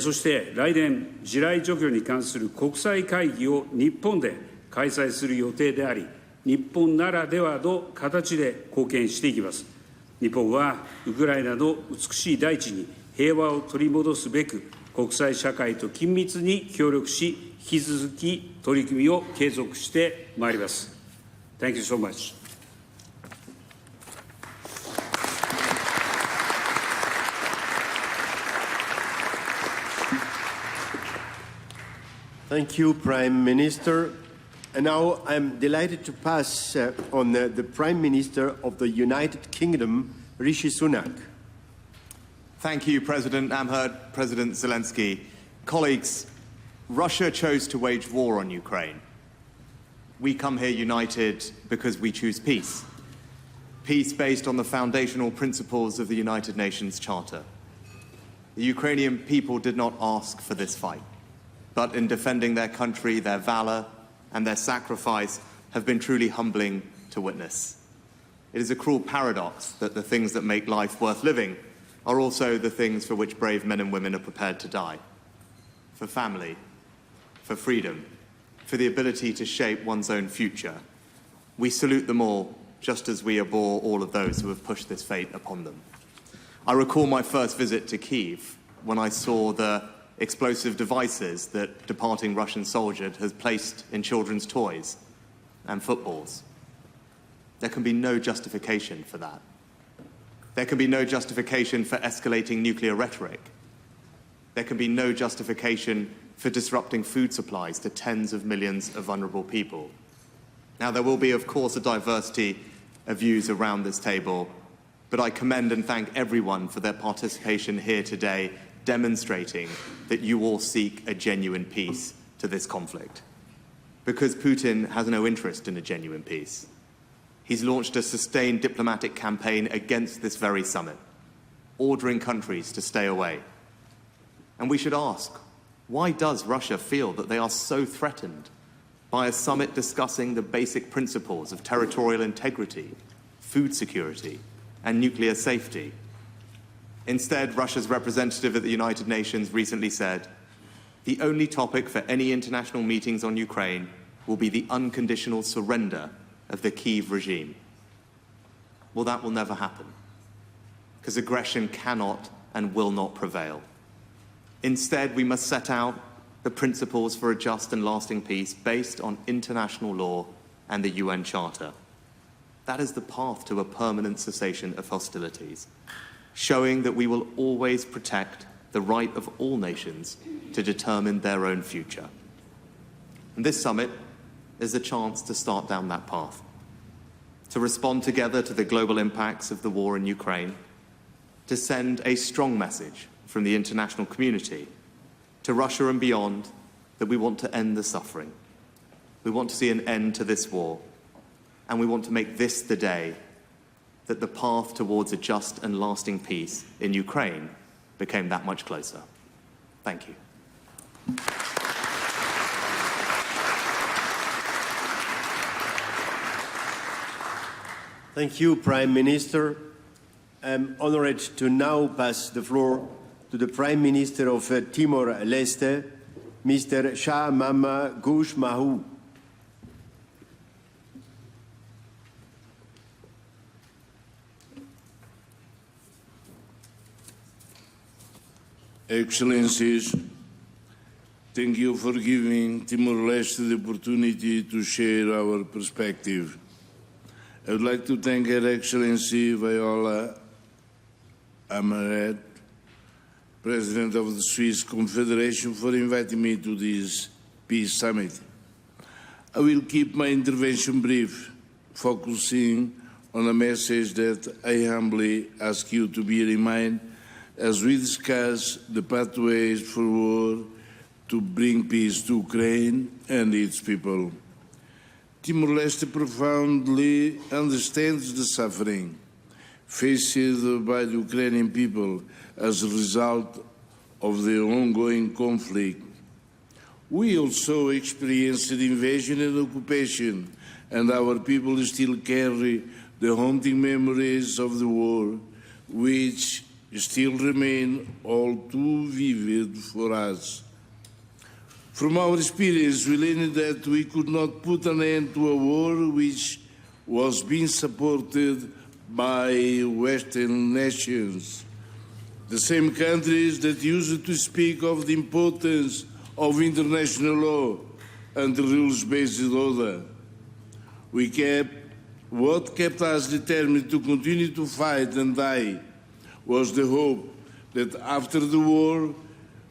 そして来年、地雷除去に関する国際会議を日本で開催する予定であり、日本ならではの形で貢献していきます。日本はウクライナの美しい大地に平和を取り戻すべく、国際社会と緊密に協力し、引き続き取り組みを継続してまいります。Thank you so much.
Thank you, Prime Minister. And now I'm delighted to pass on the Prime Minister of the United Kingdom, Rishi Sunak.
Thank you, President Amherd, President Zelensky. Colleagues, Russia chose to wage war on Ukraine. We come here united because we choose peace. Peace based on the foundational principles of the United Nations Charter. The Ukrainian people did not ask for this fight, but in defending their country, their valor and their sacrifice have been truly humbling to witness. It is a cruel paradox that the things that make life worth living are also the things for which brave men and women are prepared to die. For family, for freedom, for the ability to shape one's own future. We salute them all, just as we abhor all of those who have pushed this fate upon them. I recall my first visit to Kyiv when I saw the explosive devices that departing Russian soldiers has placed in children's toys and footballs. There can be no justification for that. There can be no justification for escalating nuclear rhetoric. There can be no justification for disrupting food supplies to tens of millions of vulnerable people. Now, there will be, of course, a diversity of views around this table, but I commend and thank everyone for their participation here today, demonstrating that you all seek a genuine peace to this conflict. Because Putin has no interest in a genuine peace. He's launched a sustained diplomatic campaign against this very summit, ordering countries to stay away. And we should ask, why does Russia feel that they are so threatened by a summit discussing the basic principles of territorial integrity, food security, and nuclear safety? Instead, Russia's representative at the United Nations recently said, the only topic for any international meetings on Ukraine will be the unconditional surrender of the Kyiv regime. Well, that will never happen, because aggression cannot and will not prevail. Instead, we must set out the principles for a just and lasting peace based on international law and the UN Charter. That is the path to a permanent cessation of hostilities, showing that we will always protect the right of all nations to determine their own future. And this summit is a chance to start down that path, to respond together to the global impacts of the war in Ukraine, to send a strong message from the international community to Russia and beyond that we want to end the suffering. We want to see an end to this war, and we want to make this the day that the path towards a just and lasting peace in Ukraine became that much closer. Thank you.
Thank you, Prime Minister. I'm honored to now pass the floor to the Prime Minister of Timor-Leste, Mr. Shah Mama Gush Mahu.
Excellencies, thank you for giving Timor-Leste the opportunity to share our perspective. I would like to thank Her Excellency Viola Amherd, President of the Swiss Confederation, for inviting me to this Peace Summit. I will keep my intervention brief, focusing on a message that I humbly ask you to bear in mind as we discuss the pathways forward to bring peace to Ukraine and its people. Timor-Leste profoundly understands the suffering faced by the Ukrainian people as a result of the ongoing conflict. We also experienced the invasion and occupation, and our people still carry the haunting memories of the war, which still remain all too vivid for us. From our experience, we learned that we could not put an end to a war which was being supported by Western nations, the same countries that used to speak of the importance of international law and the rules-based order. What kept us determined to continue to fight and die was the hope that after the war,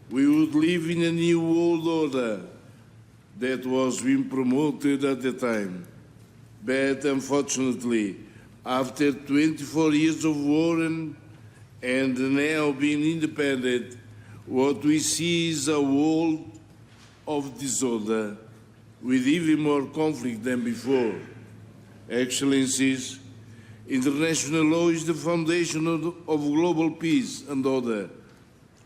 we would live in a new world order that was being promoted at the time. But unfortunately, after 24 years of war and now being independent, what we see is a world of disorder with even more conflict than before. Excellencies, international law is the foundation of global peace and order.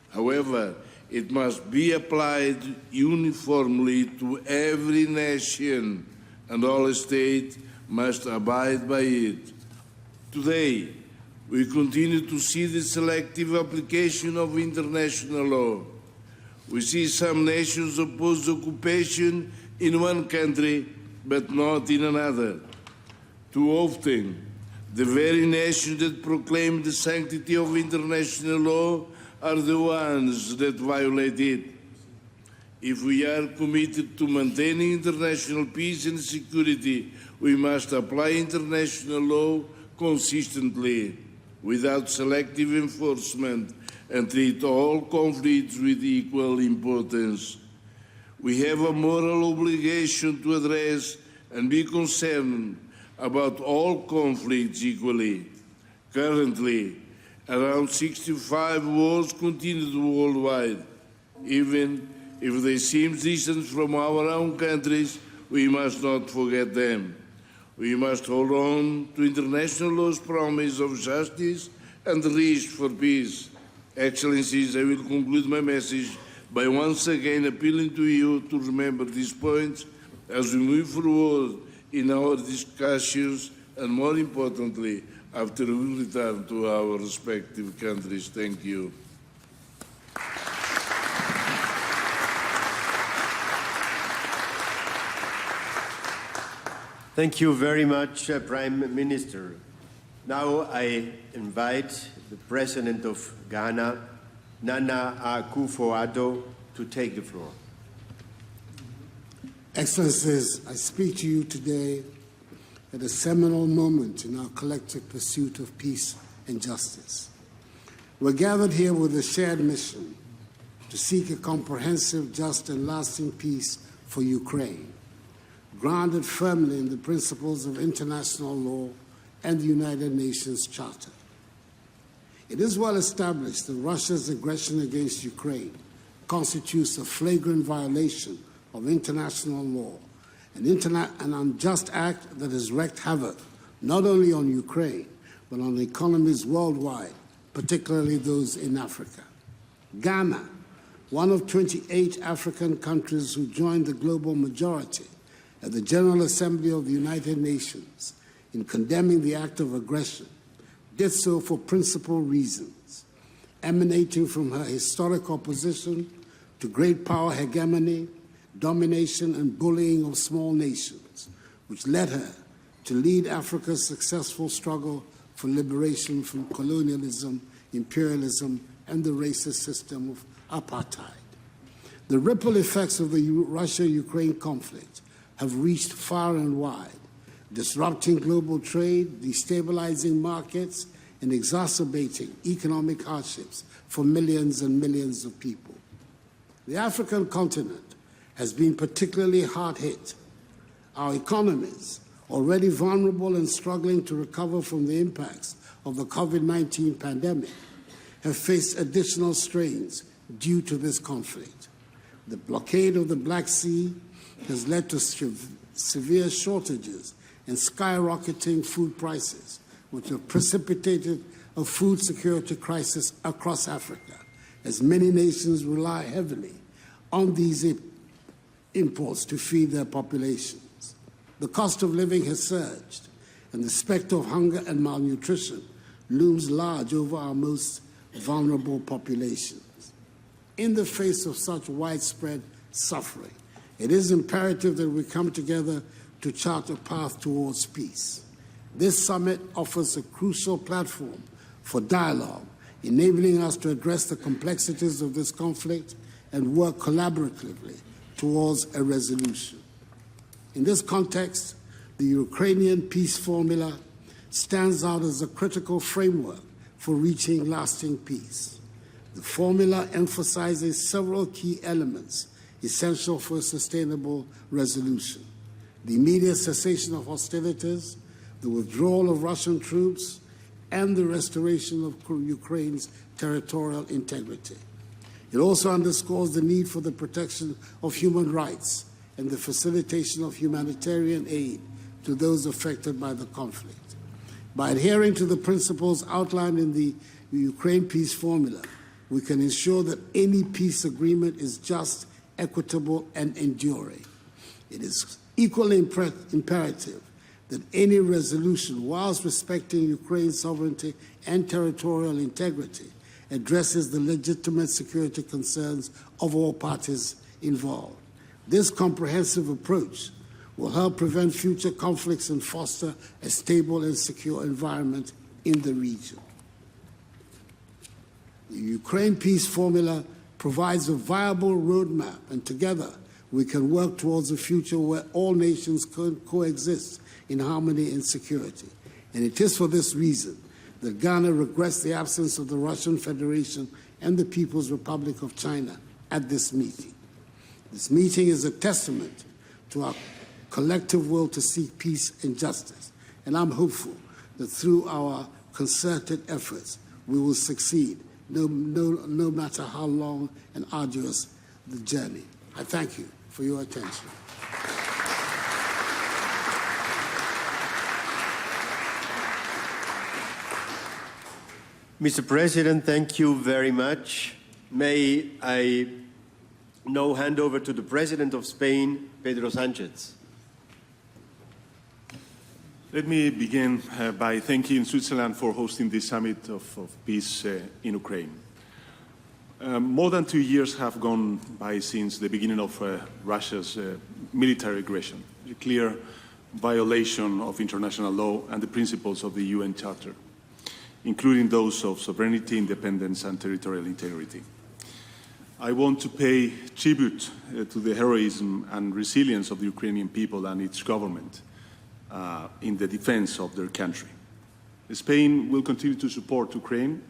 However, it must be applied uniformly to every nation, and all states must abide by it. Today, we continue to see the selective application of international law. We see some nations oppose occupation in one country, but not in another. Too often, the very nations that proclaim the sanctity of international law are the ones that violate it. If we are committed to maintaining international peace and security, we must apply international law consistently, without selective enforcement, and treat all conflicts with equal importance. We have a moral obligation to address and be concerned about all conflicts equally. Currently, around 65 wars continue worldwide. Even if they seem distant from our own countries, we must not forget them. We must hold on to international law's promise of justice and reach for peace. Excellencies, I will conclude my message by once again appealing to you to remember these points as we move forward in our discussions and, more importantly, after we return to our respective countries. Thank you.
Thank you very much, Prime Minister. Now I invite the President of Ghana, Nana Akufo-Addo, to take the floor.
Excellencies, I speak to you today at a seminal moment in our collective pursuit of peace and justice. We're gathered here with a shared mission to seek a comprehensive, just, and lasting peace for Ukraine, grounded firmly in the principles of international law and the United Nations Charter. It is well established that Russia's aggression against Ukraine constitutes a flagrant violation of international law, an unjust act that has wreaked havoc not only on Ukraine, but on economies worldwide, particularly those in Africa. Ghana, one of 28 African countries who joined the global majority at the General Assembly of the United Nations in condemning the act of aggression, did so for principal reasons, emanating from her historic opposition to great power hegemony, domination, and bullying of small nations, which led her to lead Africa's successful struggle for liberation from colonialism, imperialism, and the racist system of apartheid. The ripple effects of the Russia-Ukraine conflict have reached far and wide, disrupting global trade, destabilizing markets, and exacerbating economic hardships for millions and millions of people. The African continent has been particularly hard hit. Our economies, already vulnerable and struggling to recover from the impacts of the COVID-19 pandemic, have faced additional strains due to this conflict. The blockade of the Black Sea has led to severe shortages and skyrocketing food prices, which have precipitated a food security crisis across Africa, as many nations rely heavily on these imports to feed their populations. The cost of living has surged, and the specter of hunger and malnutrition looms large over our most vulnerable populations. In the face of such widespread suffering, it is imperative that we come together to chart a path towards peace. This summit offers a crucial platform for dialogue, enabling us to address the complexities of this conflict and work collaboratively towards a resolution. In this context, the Ukrainian peace formula stands out as a critical framework for reaching lasting peace. The formula emphasizes several key elements essential for a sustainable resolution: the immediate cessation of hostilities, the withdrawal of Russian troops, and the restoration of Ukraine's territorial integrity. It also underscores the need for the protection of human rights and the facilitation of humanitarian aid to those affected by the conflict. By adhering to the principles outlined in the Ukraine peace formula, we can ensure that any peace agreement is just, equitable, and enduring. It is equally imperative that any resolution, whilst respecting Ukraine's sovereignty and territorial integrity, addresses the legitimate security concerns of all parties involved. This comprehensive approach will help prevent future conflicts and foster a stable and secure environment in the region. The Ukraine peace formula provides a viable roadmap, and together we can work towards a future where all nations can coexist in harmony and security. And it is for this reason that Ghana regrets the absence of the Russian Federation and the People's Republic of China at this meeting. This meeting is a testament to our collective will to seek peace and justice, and I'm hopeful that through our concerted efforts we will succeed, no matter how long and arduous the journey. I thank you for your attention.
Mr. President, thank you very much. May I now hand over to the President of Spain, Pedro Sánchez.
Let me begin by thanking Switzerland for hosting this summit of peace in Ukraine. More than 2 years have gone by since the beginning of Russia's military aggression, a clear violation of international law and the principles of the UN Charter, including those of sovereignty, independence, and territorial integrity. I want to pay tribute to the heroism and resilience of the Ukrainian people and its government in the defense of their country. Spain will continue to support Ukraine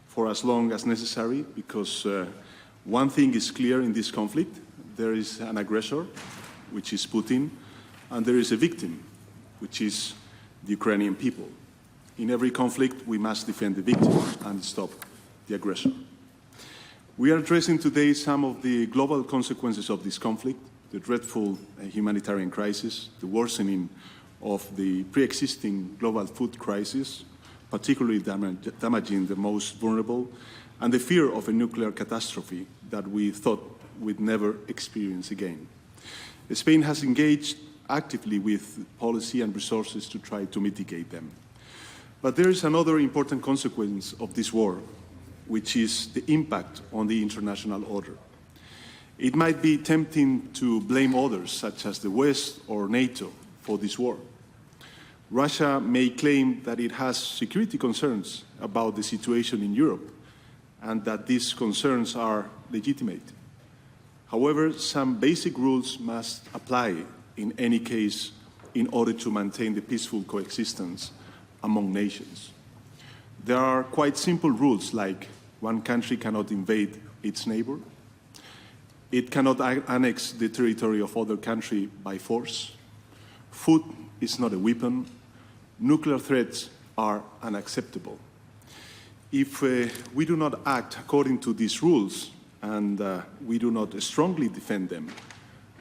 for as long as necessary, because One thing is clear in this conflict. There is an aggressor, which is Putin, and there is a victim, which is the Ukrainian people. In every conflict, we must defend the victim and stop the aggressor. We are addressing today some of the global consequences of this conflict, the dreadful humanitarian crisis, the worsening of the pre-existing global food crisis, particularly damaging the most vulnerable, and the fear of a nuclear catastrophe that we thought we'd never experience again. Spain has engaged actively with policy and resources to try to mitigate them. But there is another important consequence of this war, which is the impact on the international order. It might be tempting to blame others, such as the West or NATO, for this war. Russia may claim that it has security concerns about the situation in Europe and that these concerns are legitimate. However, some basic rules must apply in any case in order to maintain the peaceful coexistence among nations. There are quite simple rules, like one country cannot invade its neighbor, it cannot annex the territory of other country by force, food is not a weapon, nuclear threats are unacceptable. If we do not act according to these rules and we do not strongly defend them,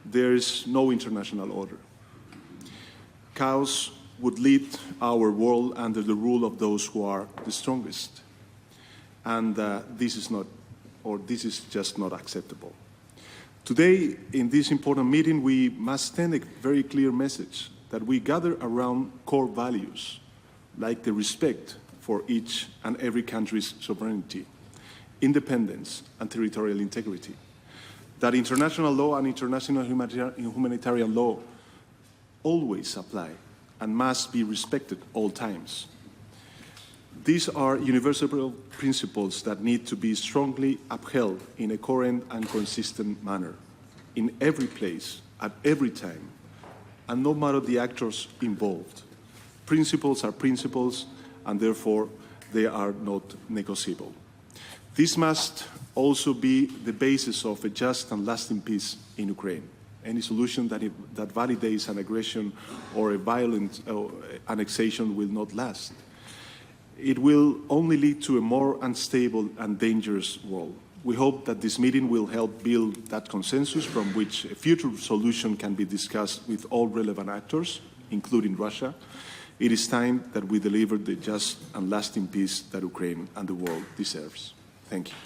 there is no international order. Chaos would lead our world under the rule of those who are the strongest. And this is just not acceptable. Today, in this important meeting, we must send a very clear message that we gather around core values, like the respect for each and every country's sovereignty, independence, and territorial integrity. That international law and international humanitarian law always apply and must be respected all times. These are universal principles that need to be strongly upheld in a coherent and consistent manner, in every place, at every time, and no matter the actors involved. Principles are principles, and therefore they are not negotiable. This must also be the basis of a just and lasting peace in Ukraine. Any solution that validates an aggression or a violent annexation will not last. It will only lead to a more unstable and dangerous world. We hope that this meeting will help build that consensus from which a future solution can be discussed with all relevant actors, including Russia. It is time that we deliver the just and lasting peace that Ukraine and the world deserves. Thank you.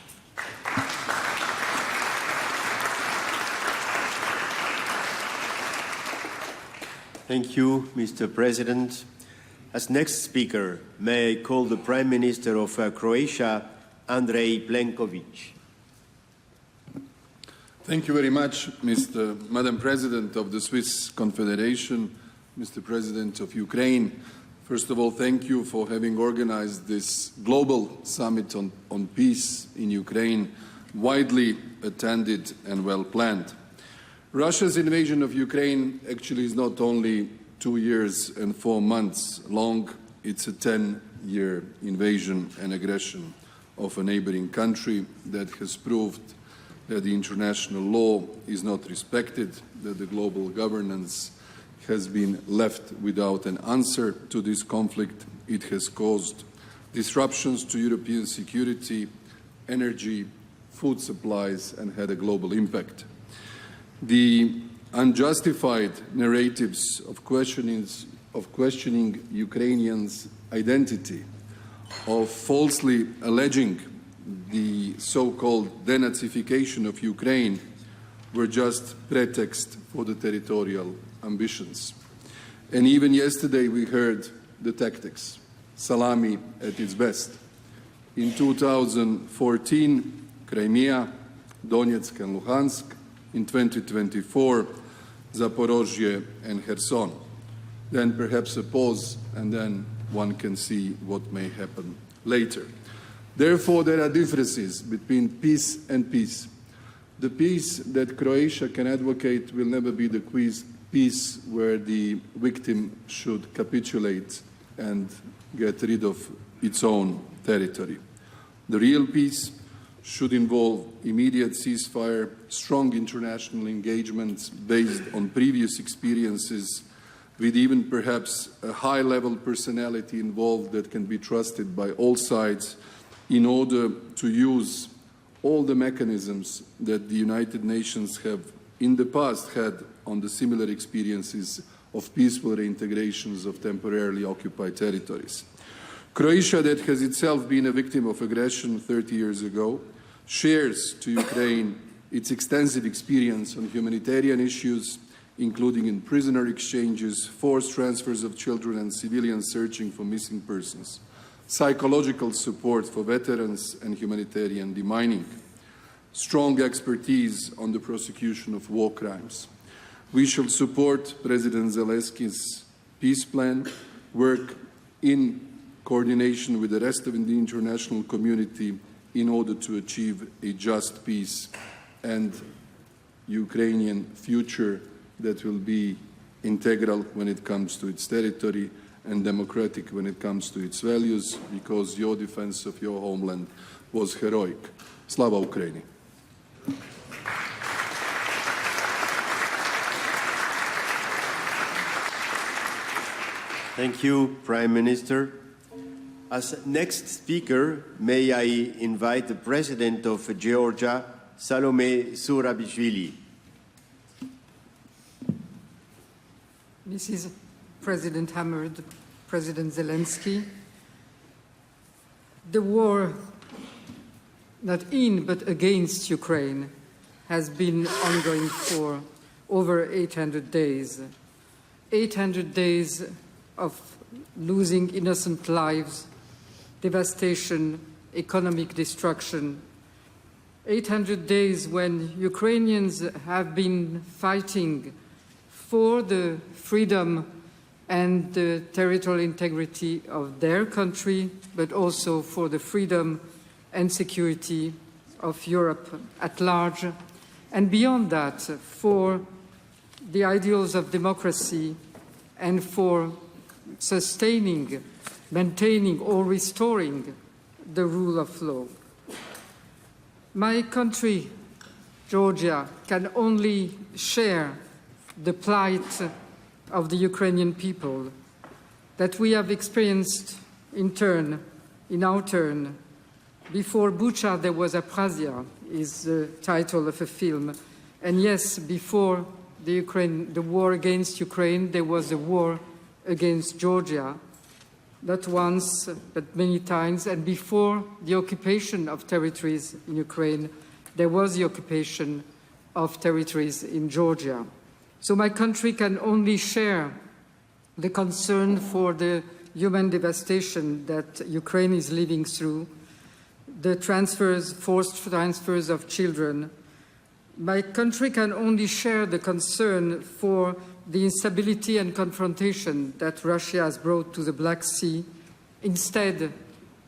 Thank you, Mr. President. As next speaker, may I call the Prime Minister of Croatia, Andrej Plenković.
Thank you very much, Madam President of the Swiss Confederation, Mr. President of Ukraine. First of all, thank you for having organized this global summit on peace in Ukraine, widely attended and well planned. Russia's invasion of Ukraine actually is not only 2 years and 4 months long, it's a 10-year invasion and aggression of a neighboring country that has proved that the international law is not respected, that the global governance has been left without an answer to this conflict. It has caused disruptions to European security, energy, food supplies, and had a global impact. The unjustified narratives of questioning Ukrainians' identity, of falsely alleging the so-called denazification of Ukraine were just pretext for the territorial ambitions. And even yesterday we heard the tactics, salami at its best. In 2014, Crimea, Donetsk and Luhansk. In 2024, Zaporozhye and Kherson. Then perhaps a pause, and then one can see what may happen later. Therefore, there are differences between peace and peace. The peace that Croatia can advocate will never be the peace where the victim should capitulate and get rid of its own territory. The real peace should involve immediate ceasefire, strong international engagements based on previous experiences, with even perhaps a high-level personality involved that can be trusted by all sides, in order to use all the mechanisms that the United Nations have in the past had on the similar experiences of peaceful reintegrations of temporarily occupied territories. Croatia, that has itself been a victim of aggression 30 years ago, shares to Ukraine its extensive experience on humanitarian issues, including in prisoner exchanges, forced transfers of children and civilians searching for missing persons, psychological support for veterans and humanitarian demining, strong expertise on the prosecution of war crimes. We shall support President Zelensky's peace plan, work in coordination with the rest of the international community in order to achieve a just peace and Ukrainian future that will be integral when it comes to its territory and democratic when it comes to its values, because your defense of your homeland was heroic. Slava Ukraini!
Thank you, Prime Minister. As next speaker, may I invite the President of Georgia, Salome Zurabishvili.
Mrs. President Hammered, President Zelensky, the war, not in but against Ukraine, has been ongoing for over 800 days. 800 days of losing innocent lives, devastation, economic destruction. 800 days when Ukrainians have been fighting for the freedom and the territorial integrity of their country, but also for the freedom and security of Europe at large, and beyond that, for the ideals of democracy and for sustaining, maintaining, or restoring the rule of law. My country, Georgia, can only share the plight of the Ukrainian people that we have experienced in our turn. Before Bucha, there was Abkhazia, is the title of a film. And yes, before the war against Ukraine, there was a war against Georgia, not once, but many times. And before the occupation of territories in Ukraine, there was the occupation of territories in Georgia. So my country can only share the concern for the human devastation that Ukraine is living through, the forced transfers of children. My country can only share the concern for the instability and confrontation that Russia has brought to the Black Sea, instead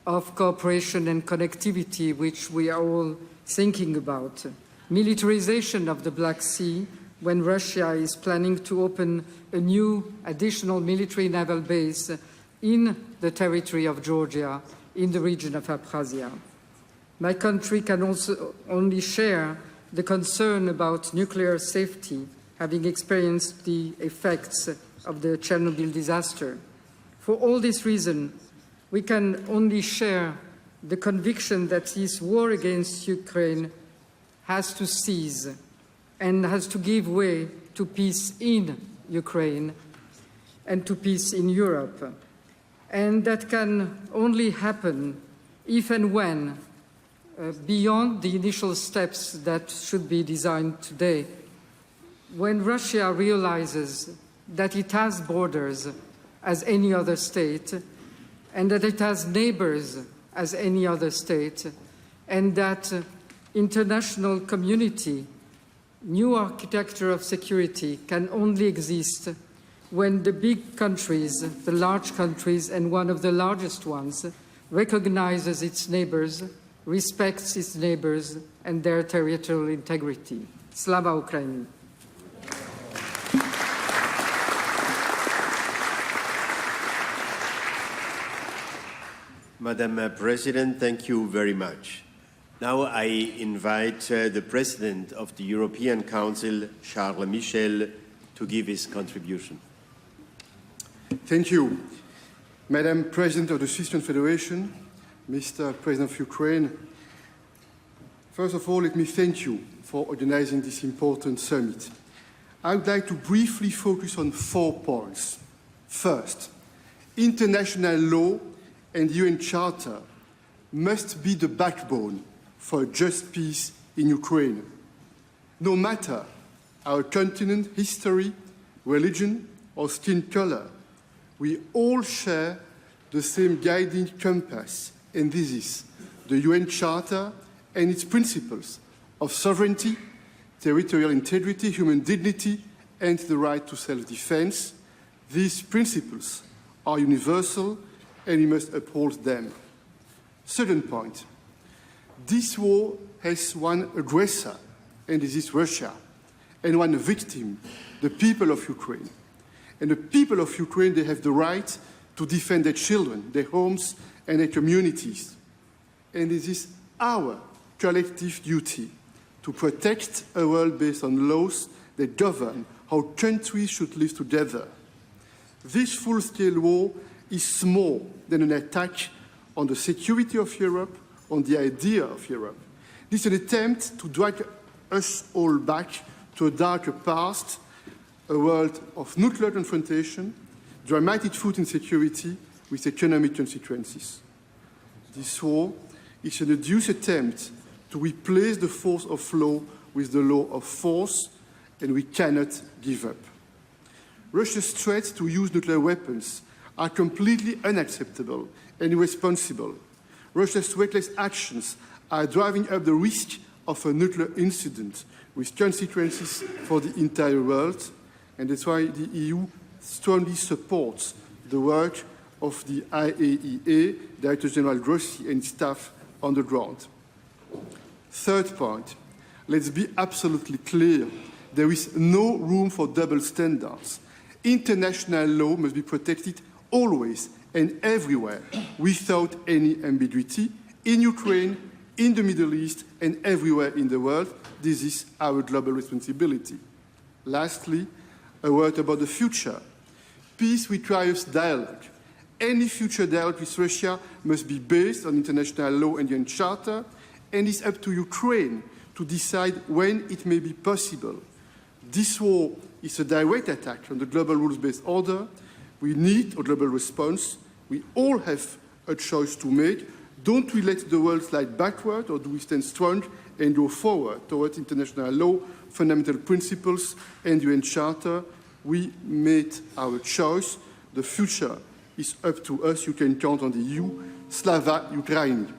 of cooperation and connectivity, which we are all thinking about. Militarization of the Black Sea, when Russia is planning to open a new additional military naval base in the territory of Georgia, in the region of Abkhazia. My country can also only share the concern about nuclear safety, having experienced the effects of the Chernobyl disaster. For all this reason, we can only share the conviction that this war against Ukraine has to cease and has to give way to peace in Ukraine and to peace in Europe. And that can only happen if and when, beyond the initial steps that should be designed today, when Russia realizes that it has borders as any other state, and that it has neighbors as any other state, and that international community, new architecture of security can only exist when the big countries, the large countries, and one of the largest ones, recognizes its neighbors, respects its neighbors and their territorial integrity. Slava Ukraini.
Madam President, thank you very much. Now I invite the President of the European Council, Charles Michel, to give his contribution.
Thank you. Madam President of the Swiss Confederation, Mr. President of Ukraine, first of all, let me thank you for organizing this important summit. I would like to briefly focus on 4 points. First, international law and UN Charter must be the backbone for a just peace in Ukraine. No matter our continent, history, religion, or skin color, we all share the same guiding compass, and this is the UN Charter and its principles of sovereignty, territorial integrity, human dignity, and the right to self-defense. These principles are universal, and we must uphold them. Second point, this war has one aggressor, and this is Russia, and one victim, the people of Ukraine. And the people of Ukraine, they have the right to defend their children, their homes, and their communities. And it is our collective duty to protect a world based on laws that govern how countries should live together. This full-scale war is more than an attack on the security of Europe, on the idea of Europe. This is an attempt to drag us all back to a darker past, a world of nuclear confrontation, dramatic food insecurity with economic consequences. This war is an odious attempt to replace the force of law with the law of force, and we cannot give up. Russia's threats to use nuclear weapons are completely unacceptable and irresponsible. Russia's reckless actions are driving up the risk of a nuclear incident with consequences for the entire world, and that's why the EU strongly supports the work of the IAEA, Director General Grossi and staff on the ground. Third point, let's be absolutely clear. There is no room for double standards. International law must be protected always and everywhere without any ambiguity in Ukraine, in the Middle East, and everywhere in the world. This is our global responsibility. Lastly, a word about the future. Peace requires dialogue. Any future dialogue with Russia must be based on international law and UN Charter, and it's up to Ukraine to decide when it may be possible. This war is a direct attack on the global rules-based order. We need a global response. We all have a choice to make. Don't we let the world slide backward, or do we stand strong and go forward towards international law, fundamental principles, and UN Charter? We made our choice. The future is up to us. You can count on the EU. Slava Ukraini.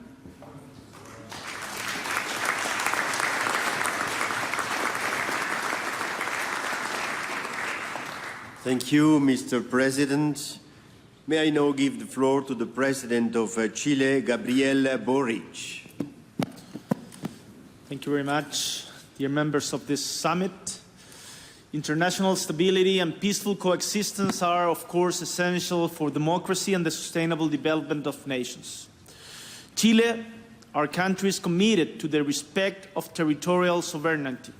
Thank you, Mr. President. May I now give the floor to the President of Chile, Gabriel Boric.
Thank you very much. Dear members of this summit, international stability and peaceful coexistence are, of course, essential for democracy and the sustainable development of nations. Chile, our country, is committed to the respect of territorial sovereignty.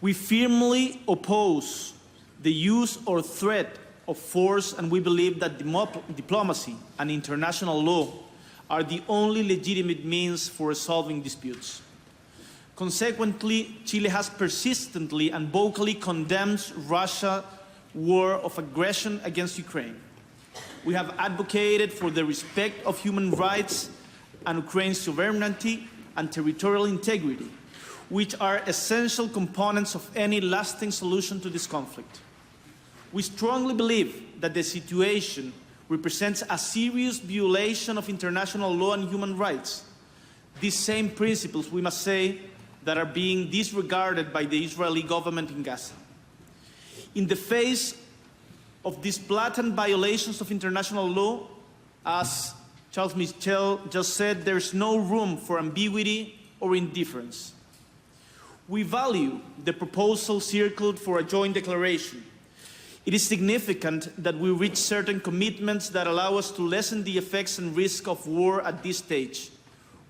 We firmly oppose the use or threat of force, and we believe that diplomacy and international law are the only legitimate means for resolving disputes. Consequently, Chile has persistently and vocally condemned Russia's war of aggression against Ukraine. We have advocated for the respect of human rights and Ukraine's sovereignty and territorial integrity, which are essential components of any lasting solution to this conflict. We strongly believe that the situation represents a serious violation of international law and human rights. These same principles, we must say, that are being disregarded by the Israeli government in Gaza. In the face of these blatant violations of international law, as Charles Michel just said, there is no room for ambiguity or indifference. We value the proposal circled for a joint declaration. It is significant that we reach certain commitments that allow us to lessen the effects and risk of war at this stage.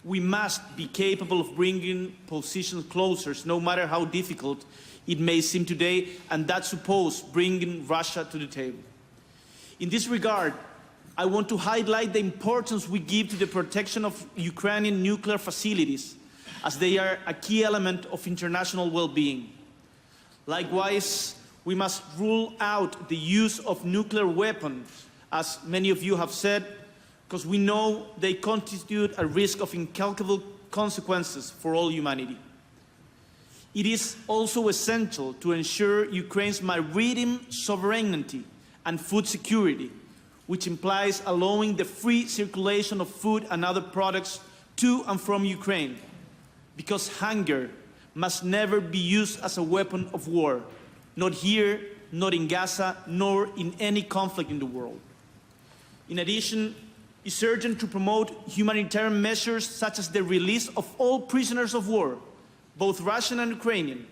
we must be capable of bringing positions closer, no matter how difficult it may seem today, and that supposes bringing Russia to the table. In this regard, I want to highlight the importance we give to the protection of Ukrainian nuclear facilities, as they are a key element of international well-being. Likewise, we must rule out the use of nuclear weapons, as many of you have said, because we know they constitute a risk of incalculable consequences for all humanity. It is also essential to ensure Ukraine's maritime sovereignty and food security, which implies allowing the free circulation of food and other products to and from Ukraine, because hunger must never be used as a weapon of war, not here, not in Gaza, nor in any conflict in the world. In addition, it's urgent to promote humanitarian measures such as the release of all prisoners of war, both Russian and Ukrainian.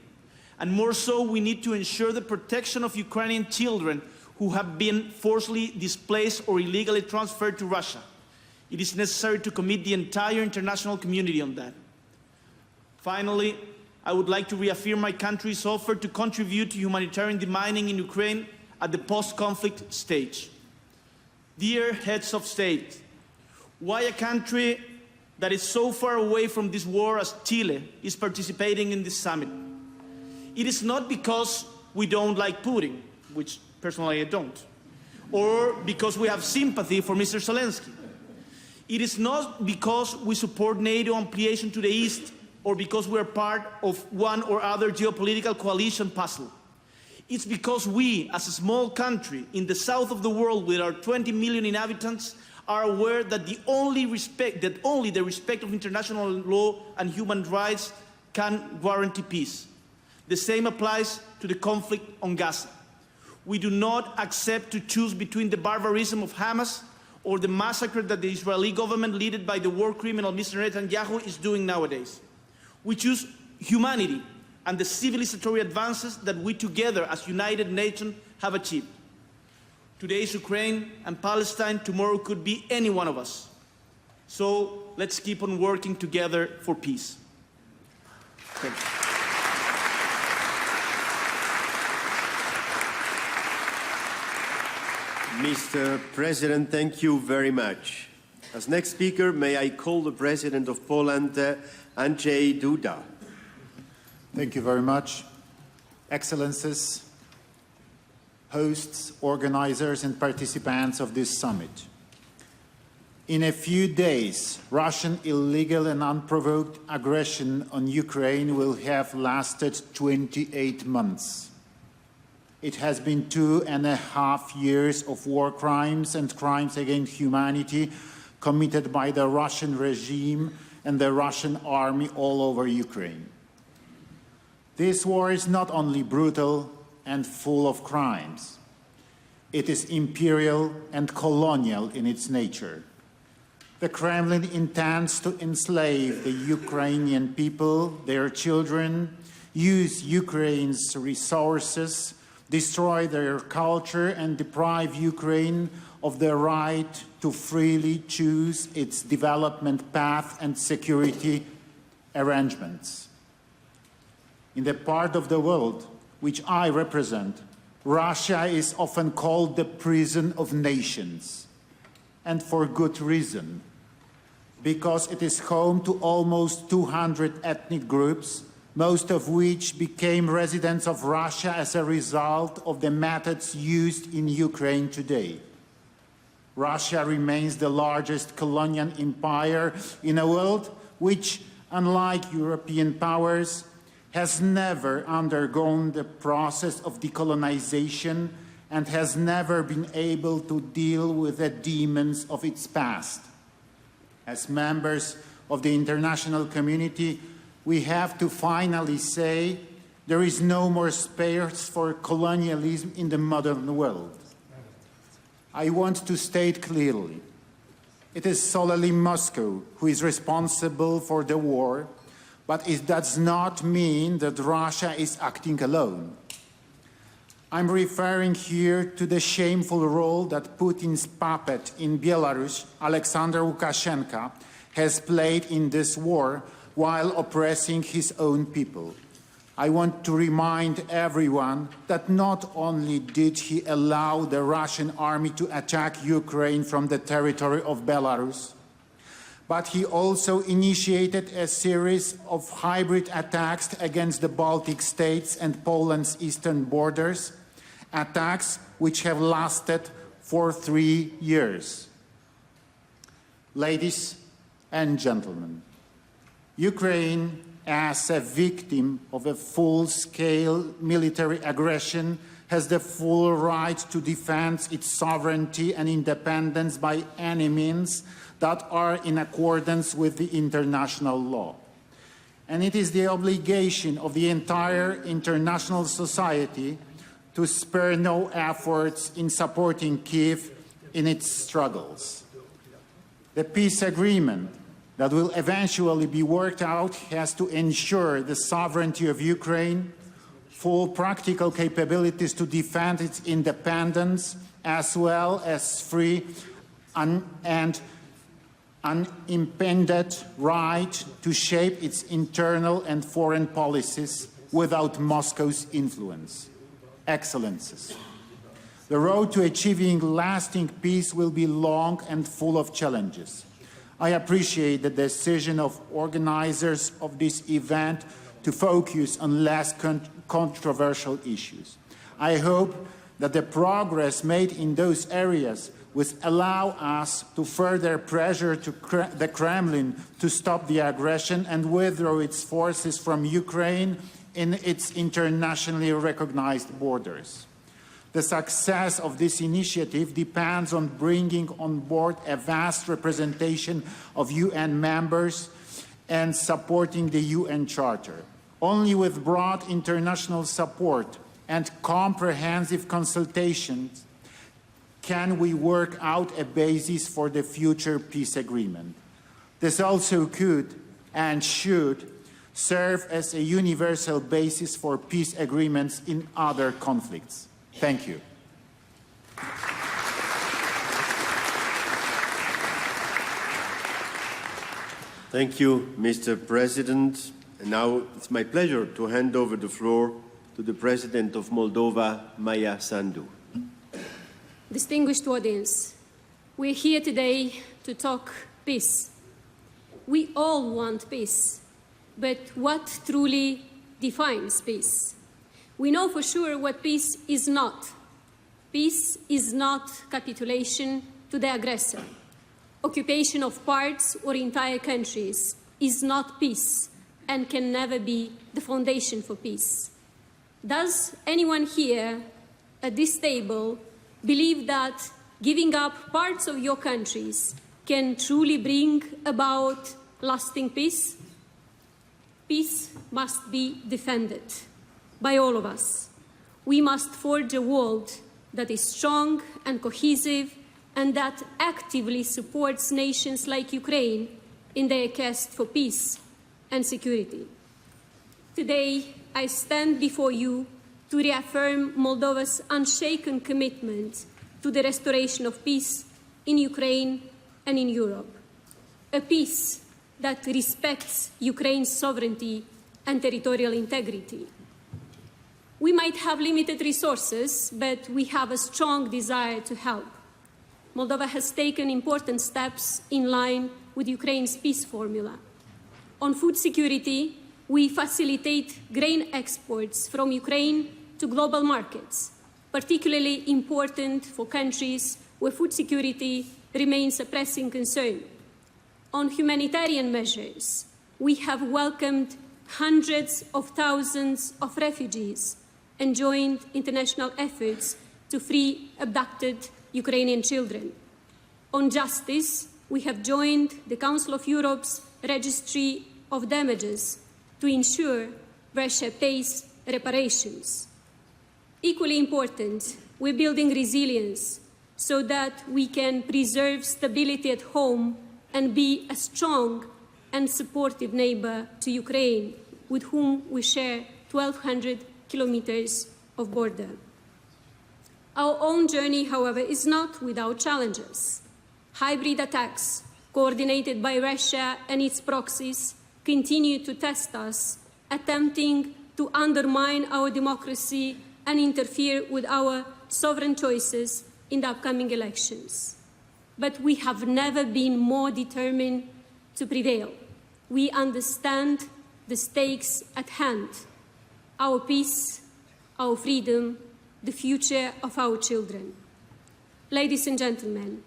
And more so, we need to ensure the protection of Ukrainian children who have been forcibly displaced or illegally transferred to Russia. It is necessary to commit the entire international community on that. Finally, I would like to reaffirm my country's offer to contribute to humanitarian demining in Ukraine at the post-conflict stage. Dear heads of state, why a country that is so far away from this war as Chile is participating in this summit? It is not because we don't like Putin, which personally I don't, or because we have sympathy for Mr. Zelensky. It is not because we support NATO ampliation to the east, or because we are part of one or other geopolitical coalition puzzle. It's because we, as a small country in the south of the world with our 20 million inhabitants, are aware that only the respect of international law and human rights can guarantee peace. The same applies to the conflict on Gaza. We do not accept to choose between the barbarism of Hamas or the massacre that the Israeli government, led by the war criminal Mr. Netanyahu, is doing nowadays. We choose humanity and the civilizatory advances that we together as United Nations have achieved. Today is Ukraine and Palestine, tomorrow could be any one of us. So let's keep on working together for peace. Thank you.
Mr. President, thank you very much. As next speaker, may I call the President of Poland, Andrzej Duda.
Thank you very much. Excellencies, hosts, organizers, and participants of this summit. In a few days, Russian illegal and unprovoked aggression on Ukraine will have lasted 28 months. It has been 2.5 years of war crimes and crimes against humanity committed by the Russian regime and the Russian army all over Ukraine. This war is not only brutal and full of crimes. It is imperial and colonial in its nature. The Kremlin intends to enslave the Ukrainian people, their children, use Ukraine's resources, destroy their culture, and deprive Ukraine of the right to freely choose its development path and security arrangements. In the part of the world which I represent, Russia is often called the prison of nations, and for good reason, because it is home to almost 200 ethnic groups, most of which became residents of Russia as a result of the methods used in Ukraine today. Russia remains the largest colonial empire in a world which, unlike European powers, has never undergone the process of decolonization and has never been able to deal with the demons of its past. As members of the international community, we have to finally say there is no more space for colonialism in the modern world. I want to state clearly, it is solely Moscow who is responsible for the war, but it does not mean that Russia is acting alone. I'm referring here to the shameful role that Putin's puppet in Belarus, Alexander Lukashenko, has played in this war while oppressing his own people. I want to remind everyone that not only did he allow the Russian army to attack Ukraine from the territory of Belarus, but he also initiated a series of hybrid attacks against the Baltic states and Poland's eastern borders, attacks which have lasted for 3 years. Ladies and gentlemen, Ukraine, as a victim of a full-scale military aggression, has the full right to defend its sovereignty and independence by any means that are in accordance with the international law. And it is the obligation of the entire international society to spare no efforts in supporting Kyiv in its struggles. The peace agreement that will eventually be worked out has to ensure the sovereignty of Ukraine, full practical capabilities to defend its independence, as well as free and unimpeded right to shape its internal and foreign policies without Moscow's influence. Excellencies, the road to achieving lasting peace will be long and full of challenges. I appreciate the decision of organizers of this event to focus on less controversial issues. I hope that the progress made in those areas will allow us to further pressure the Kremlin to stop the aggression and withdraw its forces from Ukraine in its internationally recognized borders. The success of this initiative depends on bringing on board a vast representation of UN members and supporting the UN Charter. Only with broad international support and comprehensive consultations can we work out a basis for the future peace agreement. This also could and should serve as a universal basis for peace agreements in other conflicts. Thank you.
Thank you, Mr. President. And now it's my pleasure to hand over the floor to the President of Moldova, Maia Sandu.
Distinguished audience, we're here today to talk peace. We all want peace, but what truly defines peace? We know for sure what peace is not. Peace is not capitulation to the aggressor. Occupation of parts or entire countries is not peace and can never be the foundation for peace. Does anyone here at this table believe that giving up parts of your countries can truly bring about lasting peace? Peace must be defended by all of us. We must forge a world that is strong and cohesive and that actively supports nations like Ukraine in their quest for peace and security. Today, I stand before you to reaffirm Moldova's unshaken commitment to the restoration of peace in Ukraine and in Europe. A peace that respects Ukraine's sovereignty and territorial integrity. We might have limited resources, but we have a strong desire to help. Moldova has taken important steps in line with Ukraine's peace formula. On food security, we facilitate grain exports from Ukraine to global markets, particularly important for countries where food security remains a pressing concern. On humanitarian measures, we have welcomed hundreds of thousands of refugees and joined international efforts to free abducted Ukrainian children. On justice, we have joined the Council of Europe's Registry of Damages to ensure Russia pays reparations. Equally important, we're building resilience so that we can preserve stability at home and be a strong and supportive neighbor to Ukraine, with whom we share 1,200 kilometers of border. Our own journey, however, is not without challenges. Hybrid attacks, coordinated by Russia and its proxies, continue to test us, attempting to undermine our democracy and interfere with our sovereign choices in the upcoming elections. But we have never been more determined to prevail. We understand the stakes at hand: our peace, our freedom, the future of our children. Ladies and gentlemen,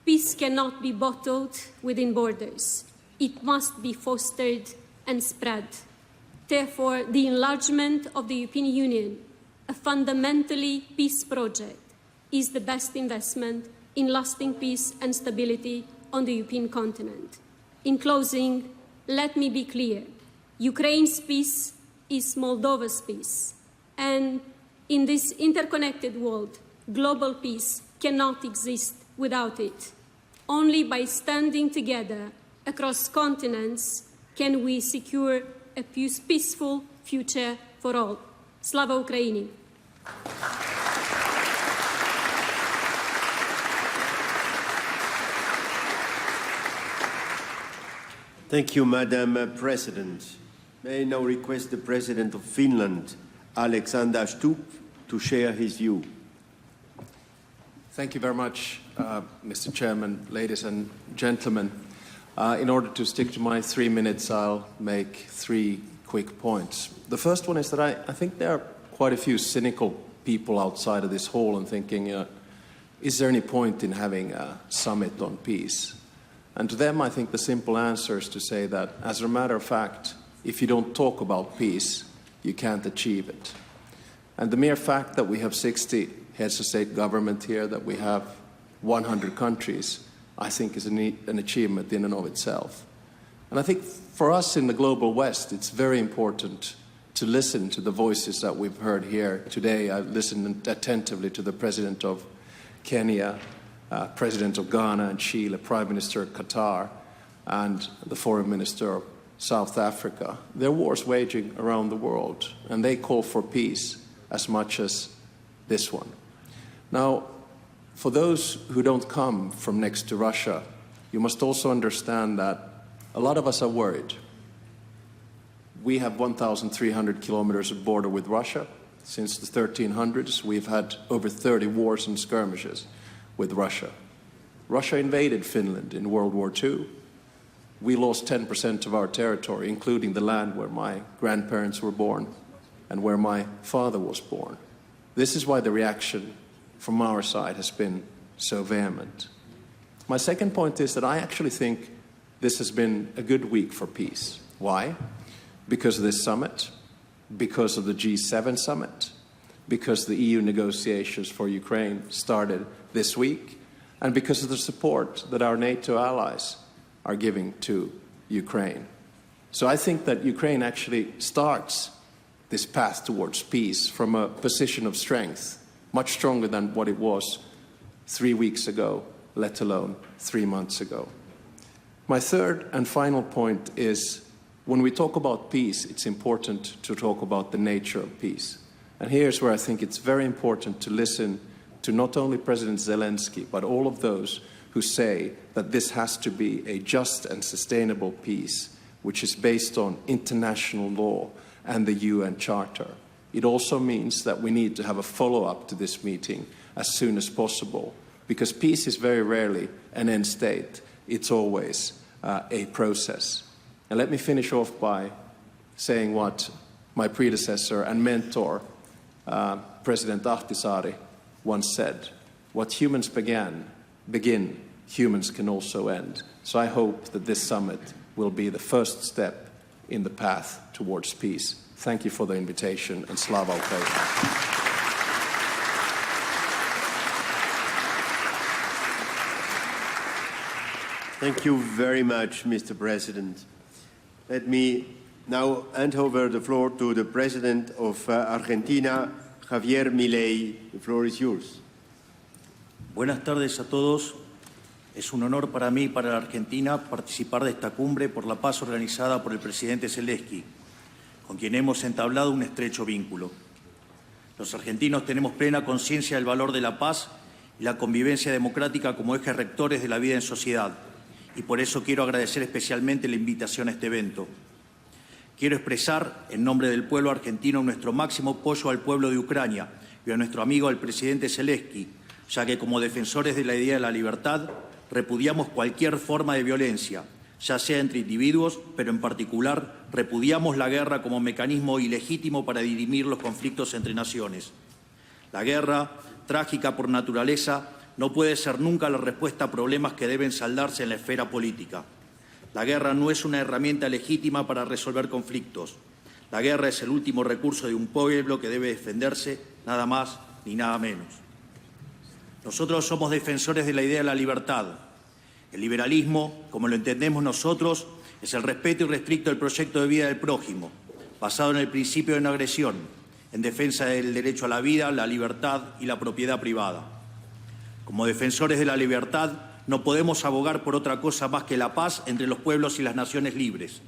peace cannot be bottled within borders. It must be fostered and spread. Therefore, the enlargement of the European Union, a fundamentally peace project, is the best investment in lasting peace and stability on the European continent. In closing, let me be clear. Ukraine's peace is Moldova's peace. And in this interconnected world, global peace cannot exist without it. Only by standing together across continents can we secure a peaceful future for all. Slava Ukraini!
Thank you, Madam President. May I now request the President of Finland, Alexander Stubb, to share his view.
Thank you very much, Mr. Chairman, ladies and gentlemen. In order to stick to my 3 minutes, I'll make 3 quick points. The first one is that I think there are quite a few cynical people outside of this hall and thinking, is there any point in having a summit on peace? And to them, I think the simple answer is to say that, as a matter of fact, if you don't talk about peace, you can't achieve it. And the mere fact that we have 60 heads of state government here, that we have 100 countries, I think is an achievement in and of itself. And I think for us in the global West, it's very important to listen to the voices that we've heard here today. I listened attentively to the President of Kenya, President of Ghana and Chile, Prime Minister of Qatar, and the Foreign Minister of South Africa. There are wars waging around the world, and they call for peace as much as this one. Now, for those who don't come from next to Russia, you must also understand that a lot of us are worried. We have 1,300 kilometers of border with Russia. Since the 1300s, we've had over 30 wars and skirmishes with Russia. Russia invaded Finland in World War II. We lost 10% of our territory, including the land where my grandparents were born and where my father was born. This is why the reaction from our side has been so vehement. My second point is that I actually think this has been a good week for peace. Why? Because of this summit, because of the G7 summit, because the EU negotiations for Ukraine started this week, and because of the support that our NATO allies are giving to Ukraine. So I think that Ukraine actually starts this path towards peace from a position of strength, much stronger than what it was 3 weeks ago, let alone 3 months ago. My third and final point is, when we talk about peace, it's important to talk about the nature of peace. And here's where I think it's very important to listen to not only President Zelensky, but all of those who say that this has to be a just and sustainable peace, which is based on international law and the UN Charter. It also means that we need to have a follow-up to this meeting as soon as possible, because peace is very rarely an end state. It's always a process. And let me finish off by saying what my predecessor and mentor, President Ahtisaari, once said: what humans begin, humans can also end. So I hope that this summit will be the first step in the path towards peace. Thank you for the invitation, and Slava Ukraini.
Thank you very much, Mr. President. Let me now hand over the floor to the President of Argentina, Javier Milei. The floor is yours.
Buenas tardes a todos. Es un honor para mí y para la Argentina participar de esta cumbre por la paz organizada por el presidente Zelensky, con quien hemos entablado un estrecho vínculo. Los argentinos tenemos plena conciencia del valor de la paz y la convivencia democrática como ejes rectores de la vida en sociedad, y por eso quiero agradecer especialmente la invitación a este evento. Quiero expresar, en nombre del pueblo argentino, nuestro máximo apoyo al pueblo de Ucrania y a nuestro amigo el presidente Zeleński, ya que como defensores de la idea de la libertad, repudiamos cualquier forma de violencia, ya sea entre individuos, pero en particular repudiamos la guerra como mecanismo ilegítimo para dirimir los conflictos entre naciones. La guerra, trágica por naturaleza, no puede ser nunca la respuesta a problemas que deben saldarse en la esfera política. La guerra no es una herramienta legítima para resolver conflictos. La guerra es el último recurso de un pueblo que debe defenderse, nada más ni nada menos. Nosotros somos defensores de la idea de la libertad. El liberalismo, como lo entendemos nosotros, es el respeto irrestricto del proyecto de vida del prójimo, basado en el principio de no agresión, en defensa del derecho a la vida, la libertad y la propiedad privada. Como defensores de la libertad, no podemos abogar por otra cosa más que la paz entre los pueblos y las naciones libres.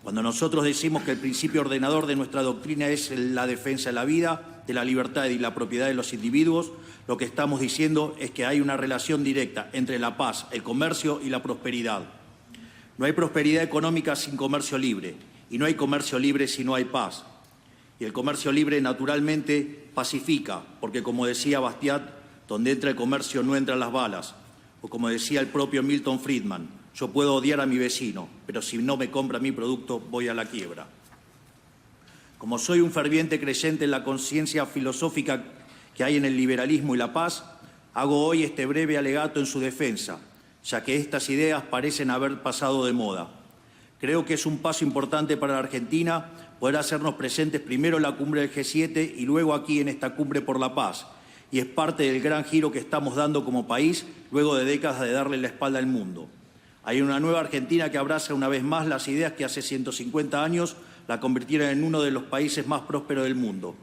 Cuando nosotros decimos que el principio ordenador de nuestra doctrina es la defensa de la vida, de la libertad y la propiedad de los individuos, lo que estamos diciendo es que hay una relación directa entre la paz, el comercio y la prosperidad. No hay prosperidad económica sin comercio libre, y no hay comercio libre si no hay paz. Y el comercio libre naturalmente pacifica, porque como decía Bastiat, donde entra el comercio no entran las balas. O como decía el propio Milton Friedman, yo puedo odiar a mi vecino, pero si no me compra mi producto, voy a la quiebra. Como soy un ferviente creyente en la conciencia filosófica que hay en el liberalismo y la paz, hago hoy este breve alegato en su defensa, ya que estas ideas parecen haber pasado de moda. Creo que es un paso importante para la Argentina poder hacernos presentes primero en la cumbre del G7 y luego aquí en esta cumbre por la paz, y es parte del gran giro que estamos dando como país luego de décadas de darle la espalda al mundo. Hay una nueva Argentina que abraza una vez más las ideas que hace 150 años la convirtieron en uno de los países más prósperos del mundo.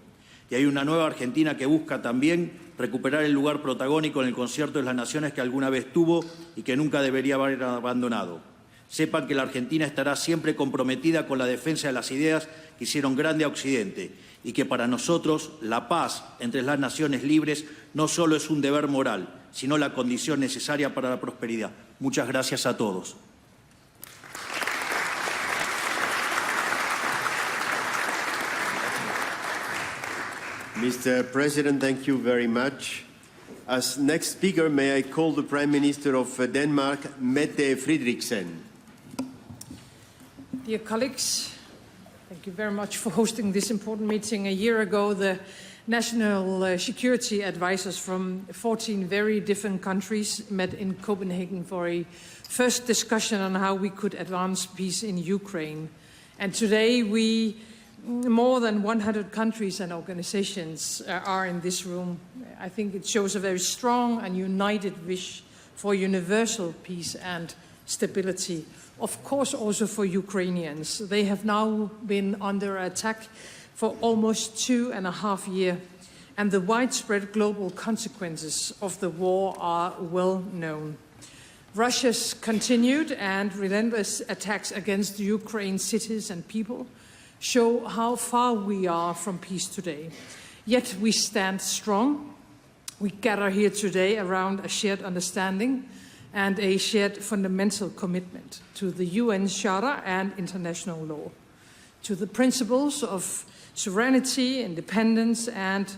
Y hay una nueva Argentina que busca también recuperar el lugar protagónico en el concierto de las naciones que alguna vez tuvo y que nunca debería haber abandonado. Sepan que la Argentina estará siempre comprometida con la defensa de las ideas que hicieron grande a Occidente y que para nosotros la paz entre las naciones libres no solo es un deber moral, sino la condición necesaria para la prosperidad. Muchas gracias a todos.
Mr. President, thank you very much. As next speaker, may I call the Prime Minister of Denmark, Mette Frederiksen.
Dear colleagues, thank you very much for hosting this important meeting. A year ago, the national security advisors from 14 very different countries met in Copenhagen for a first discussion on how we could advance peace in Ukraine. And today, more than 100 countries and organizations are in this room. I think it shows a very strong and united wish for universal peace and stability. Of course, also for Ukrainians. They have now been under attack for almost 2.5 years, and the widespread global consequences of the war are well known. Russia's continued and relentless attacks against Ukraine's cities and people show how far we are from peace today. Yet we stand strong. We gather here today around a shared understanding and a shared fundamental commitment to the UN Charter and international law, to the principles of sovereignty, independence, and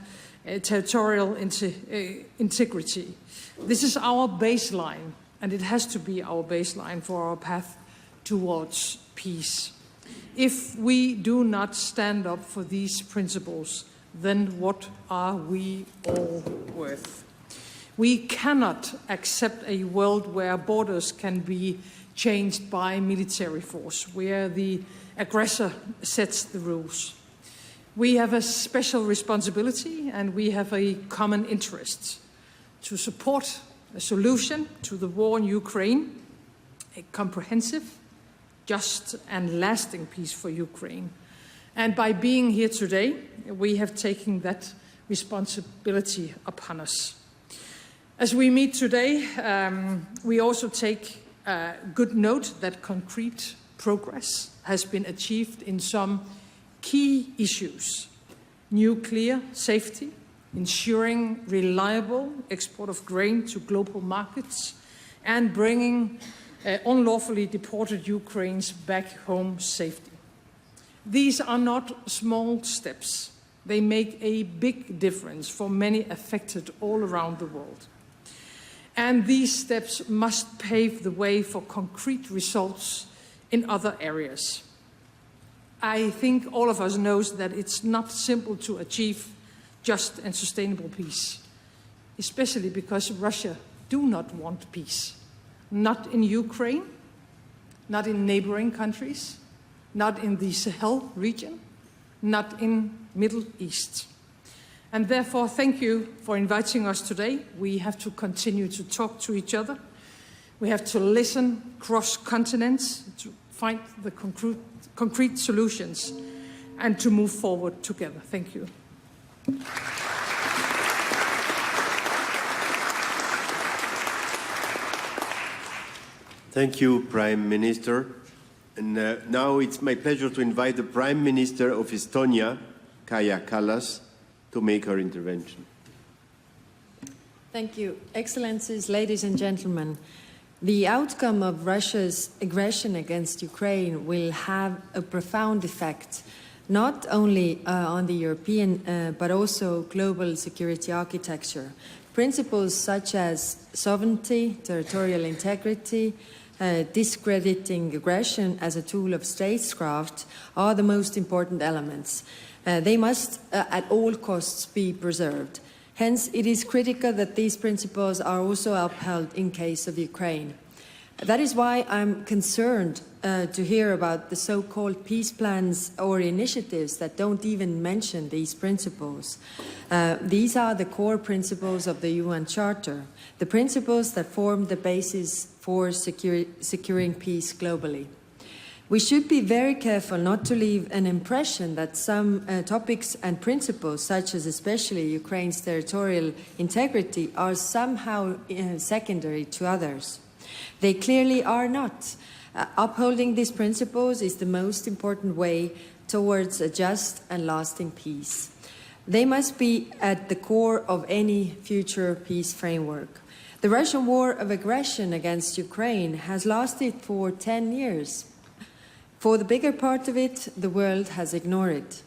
territorial integrity. This is our baseline, and it has to be our baseline for our path towards peace. If we do not stand up for these principles, then what are we all worth? We cannot accept a world where borders can be changed by military force, where the aggressor sets the rules. We have a special responsibility and we have a common interest to support a solution to the war in Ukraine, a comprehensive, just and lasting peace for Ukraine. And by being here today, we have taken that responsibility upon us. As we meet today, we also take good note that concrete progress has been achieved in some key issues: nuclear safety, ensuring reliable export of grain to global markets, and bringing unlawfully deported Ukrainians back home safely. These are not small steps. They make a big difference for many affected all around the world. And these steps must pave the way for concrete results in other areas. I think all of us know that it's not simple to achieve just and sustainable peace, especially because Russia do not want peace. Not in Ukraine, not in neighboring countries, not in the Sahel region, not in Middle East. And therefore, thank you for inviting us today. We have to continue to talk to each other. We have to listen cross continents to find the concrete solutions and to move forward together. Thank you.
Thank you, Prime Minister. And now it's my pleasure to invite the Prime Minister of Estonia, Kaja Kallas, to make her intervention.
Thank you. Excellencies, ladies and gentlemen, the outcome of Russia's aggression against Ukraine will have a profound effect, not only on the European but also global security architecture. Principles such as sovereignty, territorial integrity, discrediting aggression as a tool of statecraft are the most important elements. They must at all costs be preserved. Hence, it is critical that these principles are also upheld in case of Ukraine. That is why I'm concerned to hear about the so-called peace plans or initiatives that don't even mention these principles. These are the core principles of the UN Charter, the principles that form the basis for securing peace globally. We should be very careful not to leave an impression that some topics and principles, such as especially Ukraine's territorial integrity, are somehow secondary to others. They clearly are not. Upholding these principles is the most important way towards a just and lasting peace. They must be at the core of any future peace framework. The Russian war of aggression against Ukraine has lasted for 10 years. For the bigger part of it, the world has ignored it.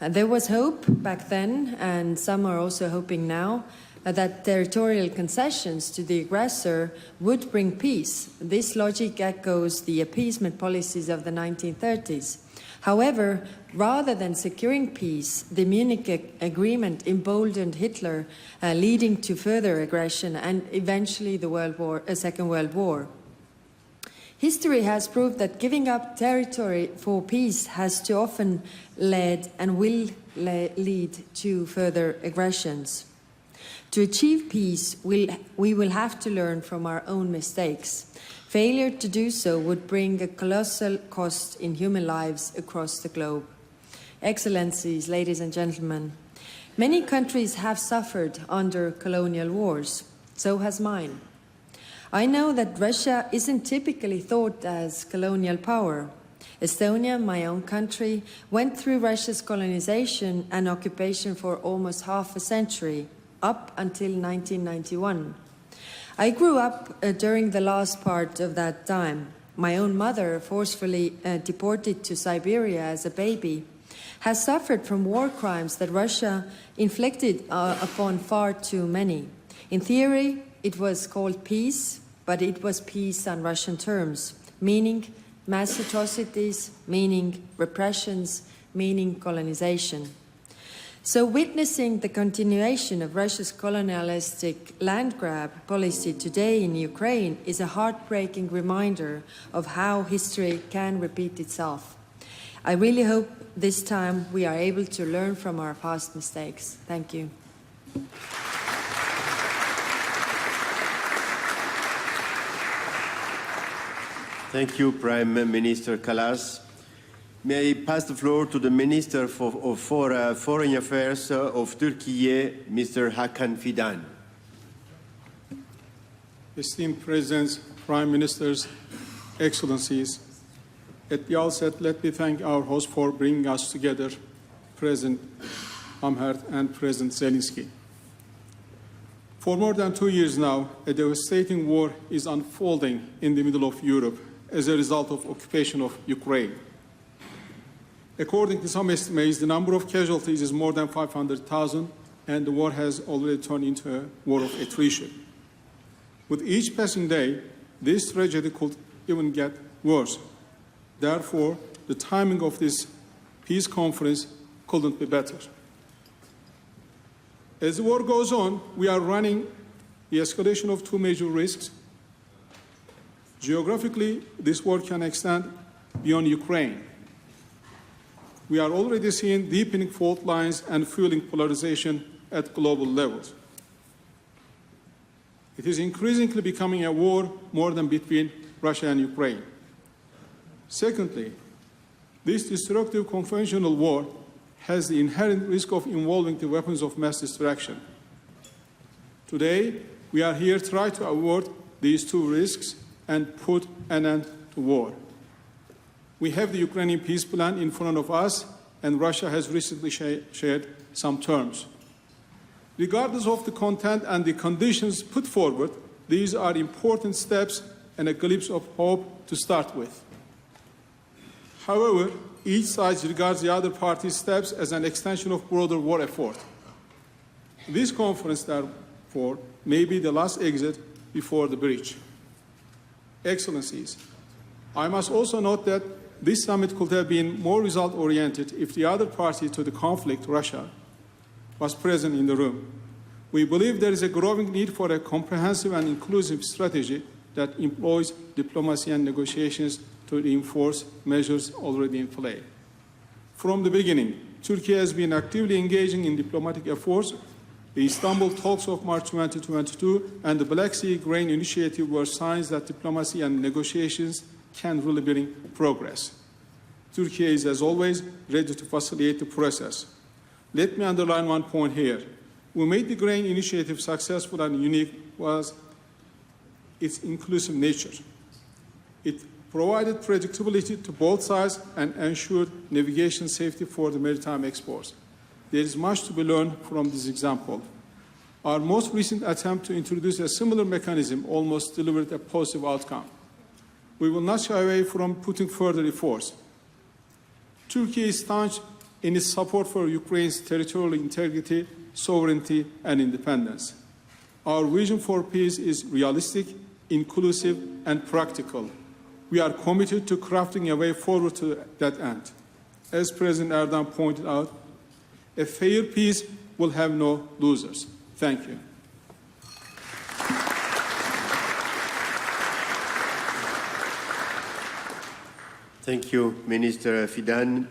There was hope back then, and some are also hoping now, that territorial concessions to the aggressor would bring peace. This logic echoes the appeasement policies of the 1930s. However, rather than securing peace, the Munich Agreement emboldened Hitler, leading to further aggression and eventually the Second World War. History has proved that giving up territory for peace has too often led and will lead to further aggressions. To achieve peace, we will have to learn from our own mistakes. Failure to do so would bring a colossal cost in human lives across the globe. Excellencies, ladies and gentlemen, many countries have suffered under colonial wars. So has mine. I know that Russia isn't typically thought as colonial power. Estonia, my own country, went through Russia's colonization and occupation for almost half a century, up until 1991. I grew up during the last part of that time. My own mother, forcefully deported to Siberia as a baby, has suffered from war crimes that Russia inflicted upon far too many. In theory, it was called peace, but it was peace on Russian terms, meaning mass atrocities, meaning repressions, meaning colonization. So witnessing the continuation of Russia's colonialistic land grab policy today in Ukraine is a heartbreaking reminder of how history can repeat itself. I really hope this time we are able to learn from our past mistakes. Thank you.
Thank you, Prime Minister Kallas. May I pass the floor to the Minister for Foreign Affairs of Turkey, Mr. Hakan Fidan.
Esteemed Presidents, Prime Ministers, Excellencies, at the outset, let me thank our host for bringing us together, President Amherd and President Zelensky. For more than 2 years now, a devastating war is unfolding in the middle of Europe as a result of occupation of Ukraine. According to some estimates, the number of casualties is more than 500,000, and the war has already turned into a war of attrition. With each passing day, this tragedy could even get worse. Therefore, the timing of this peace conference couldn't be better. As the war goes on, we are running the escalation of two major risks. Geographically, this war can extend beyond Ukraine. We are already seeing deepening fault lines and fueling polarization at global levels. It is increasingly becoming a war more than between Russia and Ukraine. Secondly, this destructive conventional war has the inherent risk of involving the weapons of mass destruction. Today, we are here trying to avoid these two risks and put an end to war. We have the Ukrainian peace plan in front of us, and Russia has recently shared some terms. Regardless of the content and the conditions put forward, these are important steps and a glimpse of hope to start with. However, each side regards the other party's steps as an extension of broader war effort. This conference, therefore, may be the last exit before the breach. Excellencies, I must also note that this summit could have been more result-oriented if the other party to the conflict, Russia, was present in the room. We believe there is a growing need for a comprehensive and inclusive strategy that employs diplomacy and negotiations to reinforce measures already in play. From the beginning, Turkey has been actively engaging in diplomatic efforts. The Istanbul talks of March 2022 and the Black Sea Grain Initiative were signs that diplomacy and negotiations can really bring progress. Turkey is, as always, ready to facilitate the process. Let me underline one point here. What made the grain initiative successful and unique was its inclusive nature. It provided predictability to both sides and ensured navigation safety for the maritime exports. There is much to be learned from this example. Our most recent attempt to introduce a similar mechanism almost delivered a positive outcome. We will not shy away from putting further efforts. Turkey is staunch in its support for Ukraine's territorial integrity, sovereignty, and independence. Our vision for peace is realistic, inclusive, and practical. We are committed to crafting a way forward to that end. As President Erdogan pointed out, a fair peace will have no losers. Thank you.
Thank you, Minister Fidan.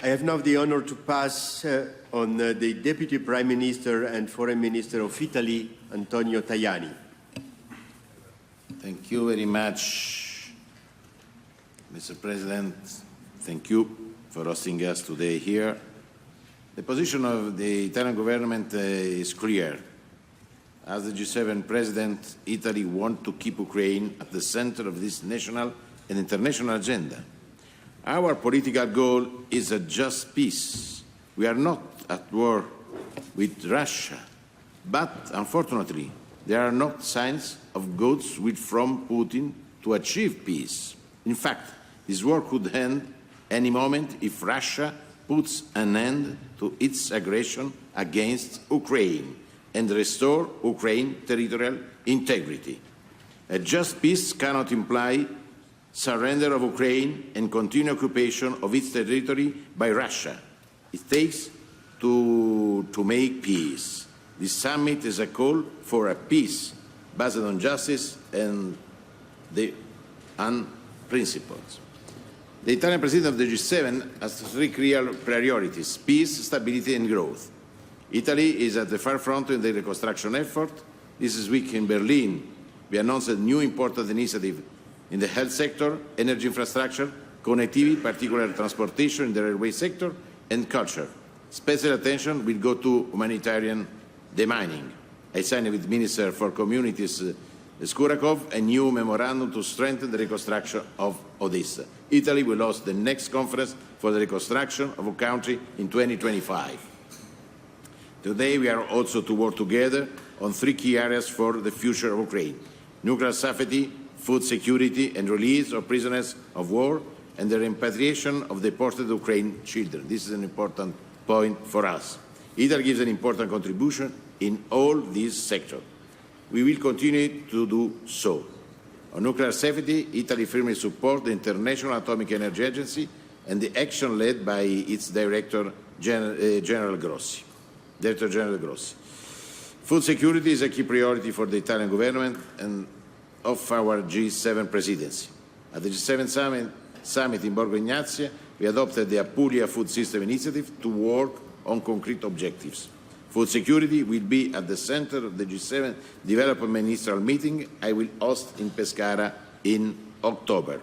I have now the honor to pass on the Deputy Prime Minister and Foreign Minister of Italy, Antonio Tajani.
Thank you very much, Mr. President. Thank you for hosting us today here. The position of the Italian government is clear. As the G7 President, Italy wants to keep Ukraine at the center of this national and international agenda. Our political goal is a just peace. We are not at war with Russia, but unfortunately, there are not signs of goods from Putin to achieve peace. In fact, this war could end any moment if Russia puts an end to its aggression against Ukraine and restore Ukraine's territorial integrity. A just peace cannot imply surrender of Ukraine and continued occupation of its territory by Russia. It takes to make peace. This summit is a call for a peace based on justice and principles. The Italian President of the G7 has three clear priorities: peace, stability, and growth. Italy is at the forefront in the reconstruction effort. This week in Berlin, we announced a new important initiative in the health sector, energy infrastructure, connectivity, particularly transportation in the railway sector, and culture. Special attention will go to humanitarian demining. I signed with Minister for Communities Skurakov a new memorandum to strengthen the reconstruction of Odessa. Italy will host the next conference for the reconstruction of a country in 2025. Today we are also to work together on 3 key areas for the future of Ukraine: nuclear safety, food security, and release of prisoners of war, and the repatriation of deported Ukrainian children. This is an important point for us. Italy gives an important contribution in all these sectors. We will continue to do so. On nuclear safety, Italy firmly supports the International Atomic Energy Agency and the action led by its Director General Grossi. Food security is a key priority for the Italian government and of our G7 presidency. At the G7 summit in Borgo Egnazia, we adopted the Apulia Food System Initiative to work on concrete objectives. Food security will be at the center of the G7 development ministerial meeting I will host in Pescara in October.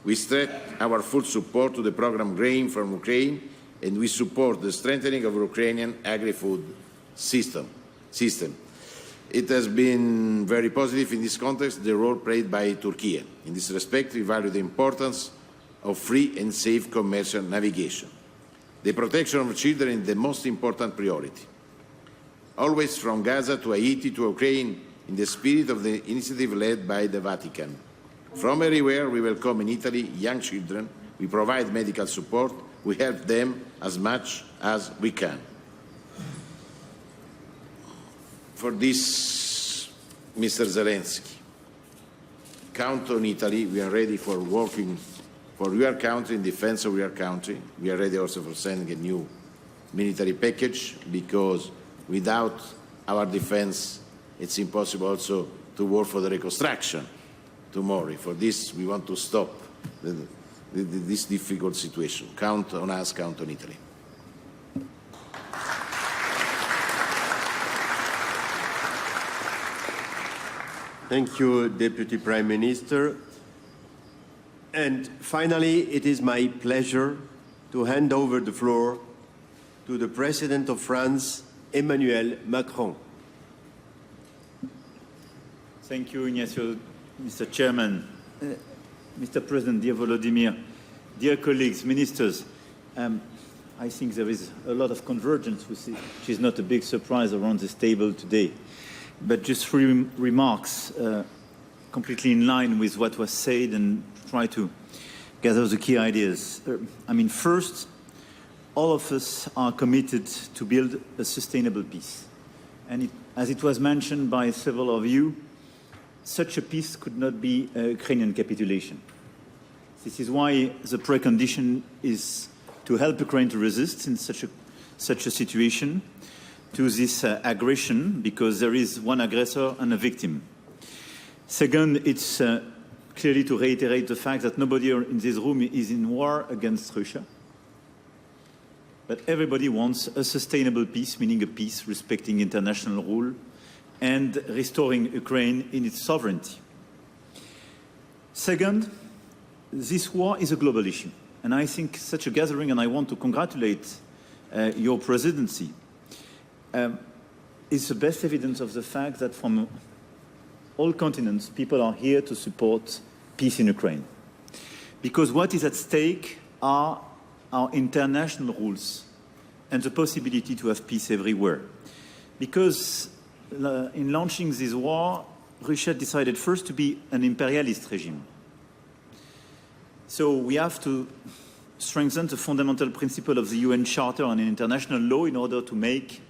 We stress our full support to the program Grain from Ukraine, and we support the strengthening of Ukrainian agri-food system. It has been very positive in this context, the role played by Turkey. In this respect, we value the importance of free and safe commercial navigation. The protection of children is the most important priority. Always from Gaza to Haiti to Ukraine, in the spirit of the initiative led by the Vatican. From everywhere, we welcome in Italy young children, we provide medical support, we help them as much as we can. For this, Mr. Zelensky, count on Italy. We are ready for working for your country, in defense of your country. We are ready also for sending a new military package, because without our defense, it's impossible also to work for the reconstruction tomorrow. For this, we want to stop this difficult situation. Count on us, count on Italy.
Thank you, Deputy Prime Minister. And finally, it is my pleasure to hand over the floor to the President of France, Emmanuel Macron.
Thank you, Ignacio, Mr. Chairman. Mr. President, dear Volodymyr, dear colleagues, ministers, I think there is a lot of convergence, which is not a big surprise around this table today. But just 3 remarks completely in line with what was said and try to gather the key ideas. First, all of us are committed to build a sustainable peace. And as it was mentioned by several of you, such a peace could not be a Ukrainian capitulation. This is why the precondition is to help Ukraine to resist in such a situation, to this aggression, because there is one aggressor and a victim. Second, it's clearly to reiterate the fact that nobody in this room is in war against Russia. But everybody wants a sustainable peace, meaning a peace respecting international rule and restoring Ukraine in its sovereignty. Second, this war is a global issue. And I think such a gathering, and I want to congratulate your presidency, is the best evidence of the fact that from all continents, people are here to support peace in Ukraine. Because what is at stake are our international rules and the possibility to have peace everywhere. Because in launching this war, Russia decided first to be an imperialist regime. So we have to strengthen the fundamental principle of the UN Charter on international law in order to make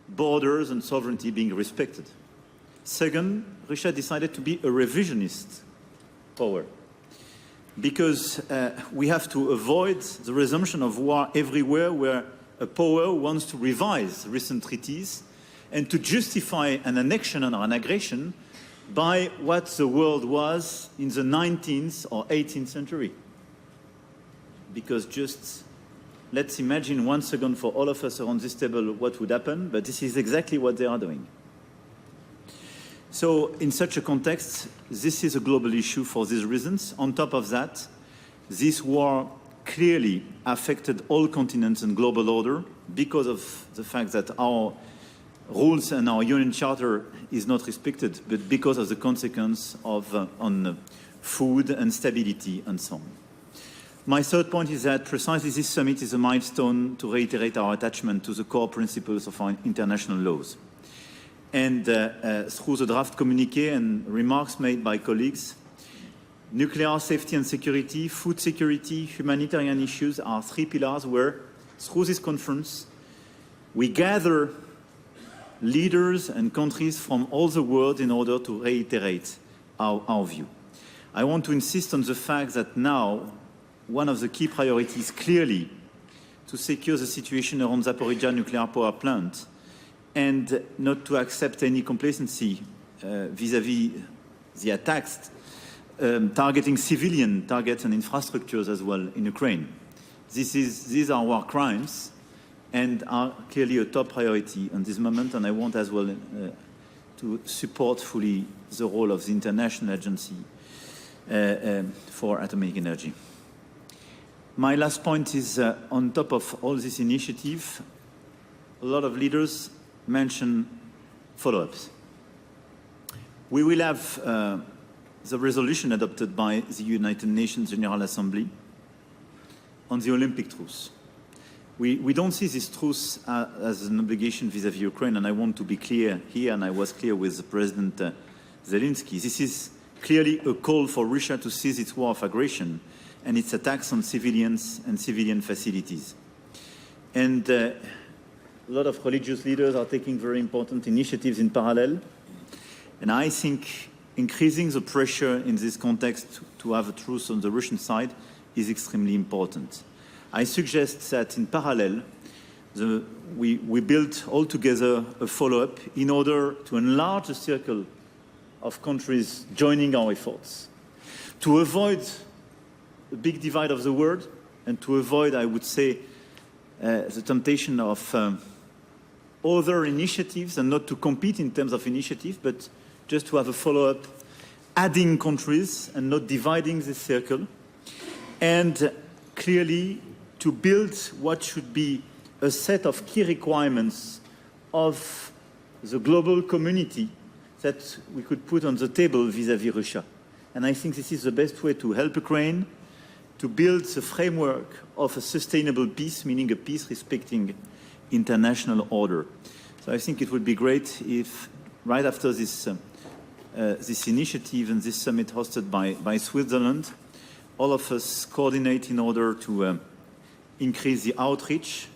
borders and sovereignty being respected. Second, Russia decided to be a revisionist power, because we have to avoid the resumption of war everywhere where a power wants to revise recent treaties and to justify an annexion or an aggression by what the world was in the 19th or 18th century. Because just let's imagine once again for all of us around this table what would happen, but this is exactly what they are doing. So in such a context, this is a global issue for these reasons. On top of that, this war clearly affected all continents and global order because of the fact that our rules and our UN Charter is not respected, but because of the consequence of on food and stability and so on. My third point is that precisely this summit is a milestone to reiterate our attachment to the core principles of our international laws. And through the draft communiqué and remarks made by colleagues, nuclear safety and security, food security, humanitarian issues are three pillars where, through this conference, we gather leaders and countries from all the world in order to reiterate our view. I want to insist on the fact that now one of the key priorities clearly to secure the situation around Zaporizhzhia nuclear power plant and not to accept any complacency vis-à-vis the attacks targeting civilian targets and infrastructures as well in Ukraine. These are war crimes and are clearly a top priority at this moment, and I want as well to support fully the role of the International Agency for Atomic Energy. My last point is on top of all this initiative, a lot of leaders mention follow-ups. We will have the resolution adopted by the United Nations General Assembly on the Olympic truce. We don't see this truce as an obligation vis-à-vis Ukraine, and I want to be clear here, and I was clear with President Zelensky. This is clearly a call for Russia to cease its war of aggression and its attacks on civilians and civilian facilities. And a lot of religious leaders are taking very important initiatives in parallel. And I think increasing the pressure in this context to have a truce on the Russian side is extremely important. I suggest that in parallel, we build all together a follow-up in order to enlarge the circle of countries joining our efforts, to avoid a big divide of the world, and to avoid, I would say, the temptation of other initiatives, and not to compete in terms of initiative, but just to have a follow-up, adding countries and not dividing the circle, and clearly to build what should be a set of key requirements of the global community that we could put on the table vis-à-vis Russia. And I think this is the best way to help Ukraine to build the framework of a sustainable peace, meaning a peace respecting international order. So I think it would be great if, right after this initiative and this summit hosted by Switzerland, all of us coordinate in order to increase the outreach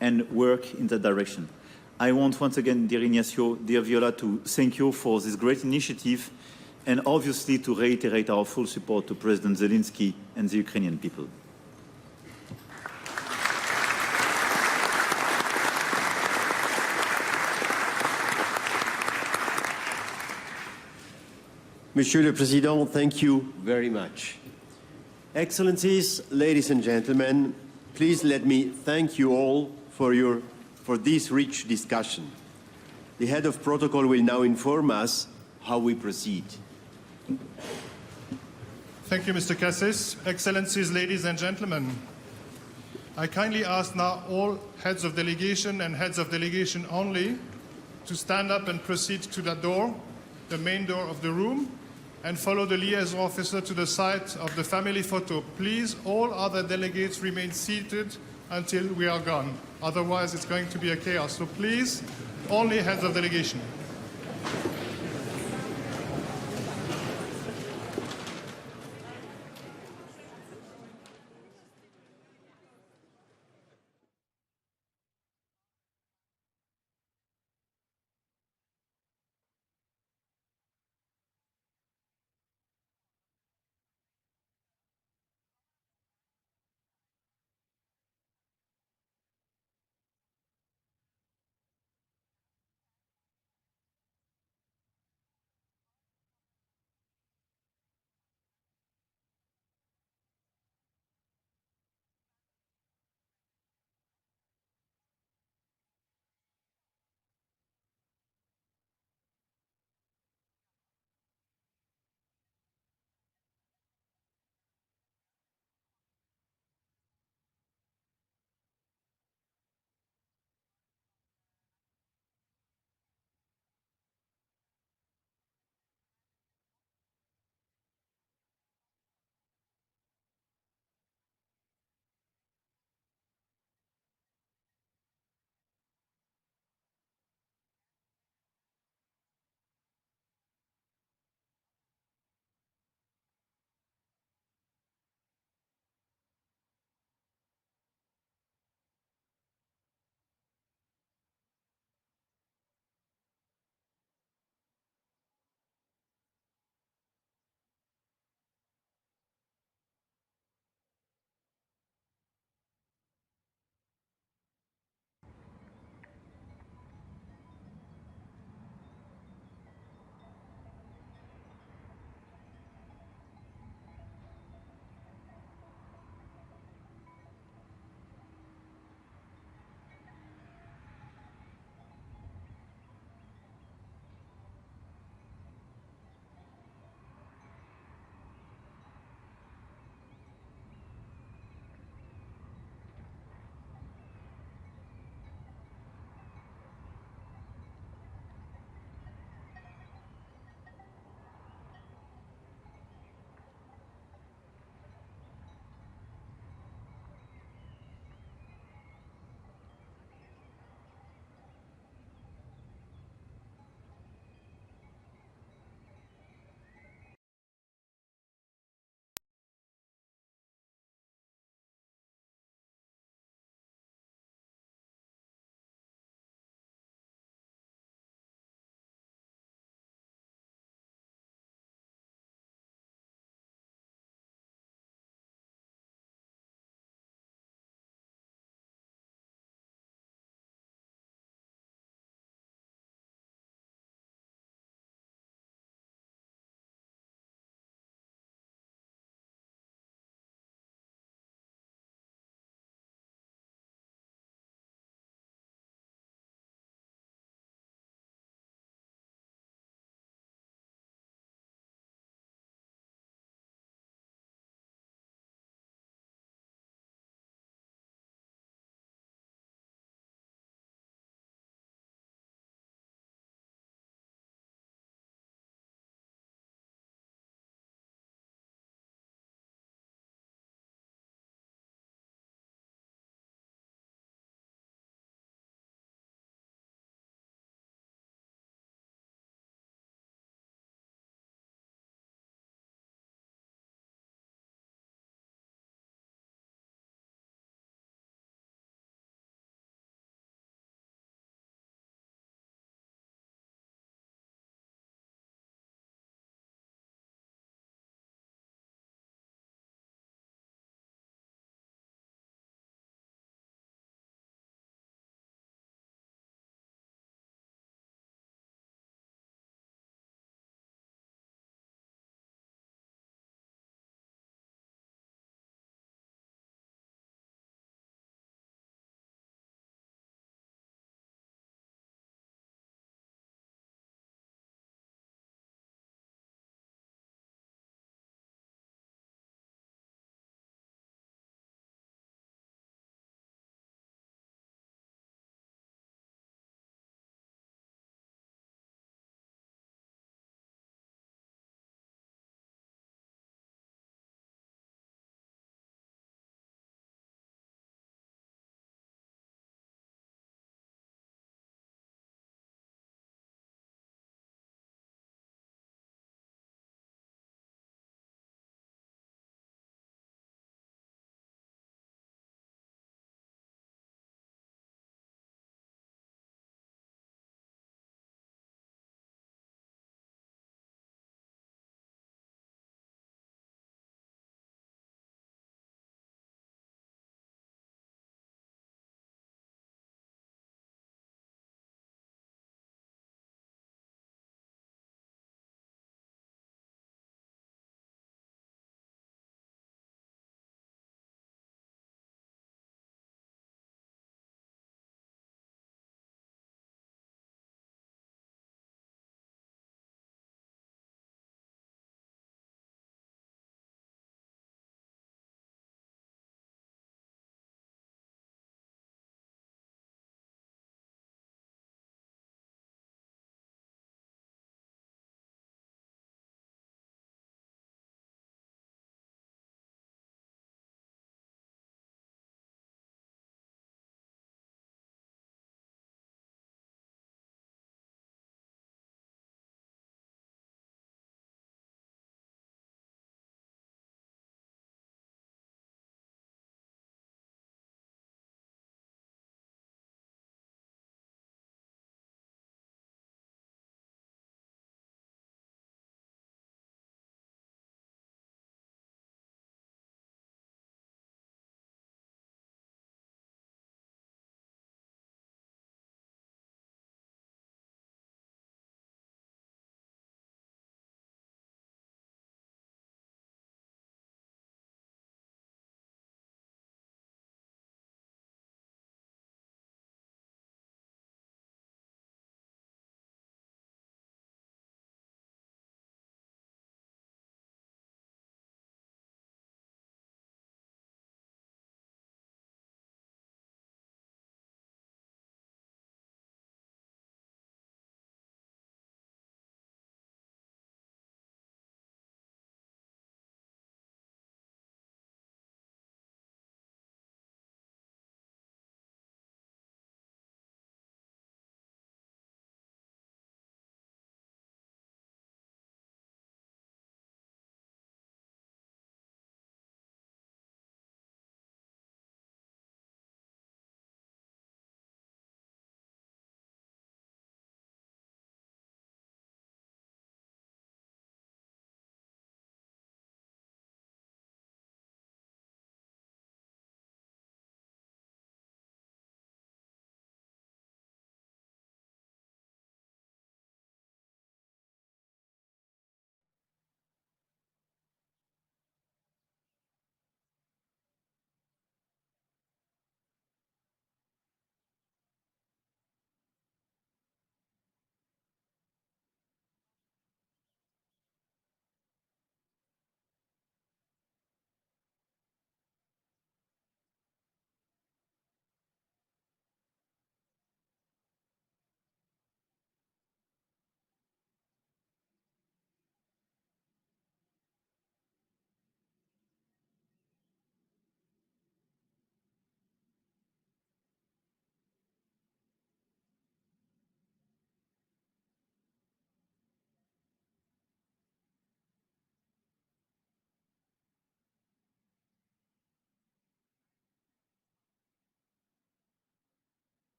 and work in that direction. I want once again, dear Ignacio, dear Viola, to thank you for this great initiative and obviously to reiterate our full support to President Zelensky and the Ukrainian people.
Monsieur le Président, thank you very much. Excellencies, ladies and gentlemen, please let me thank you all for this rich discussion. The head of protocol will now inform us how we proceed.
Thank you, Mr. Cassis. Excellencies, ladies and gentlemen, I kindly ask now all heads of delegation and heads of delegation only to stand up and proceed to the door, the main door of the room, and follow the liaison officer to the site of the family photo. Please, all other delegates remain seated until we are gone. Otherwise, it's going to be a chaos. So please, only heads of delegation.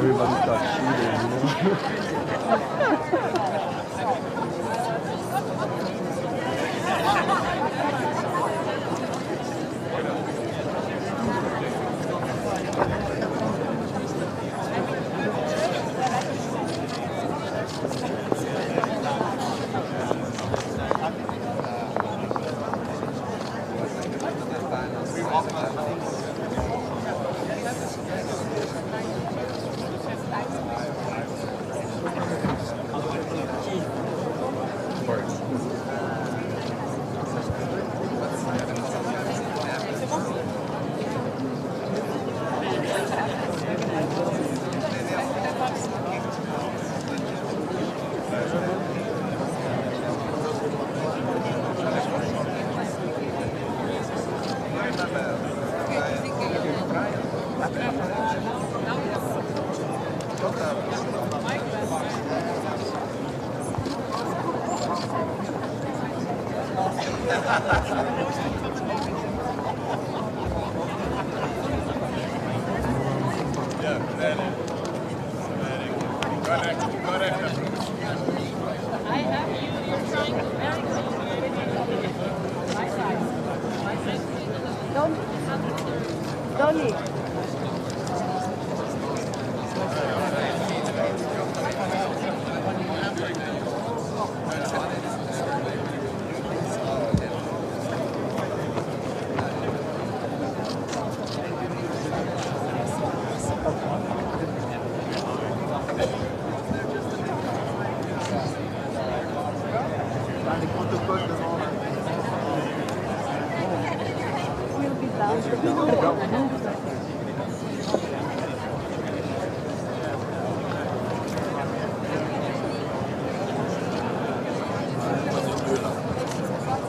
Everybody starts shooting, you know?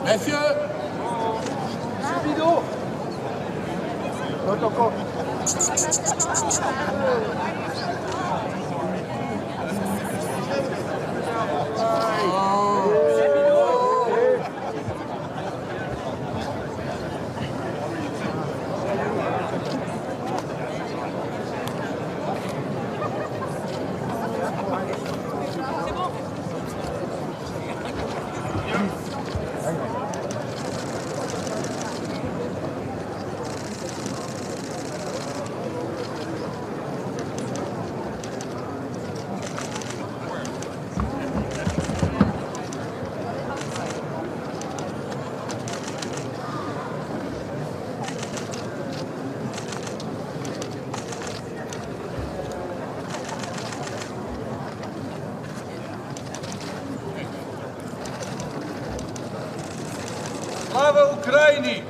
Messieurs, Bidot, protocole.
Слава Україні!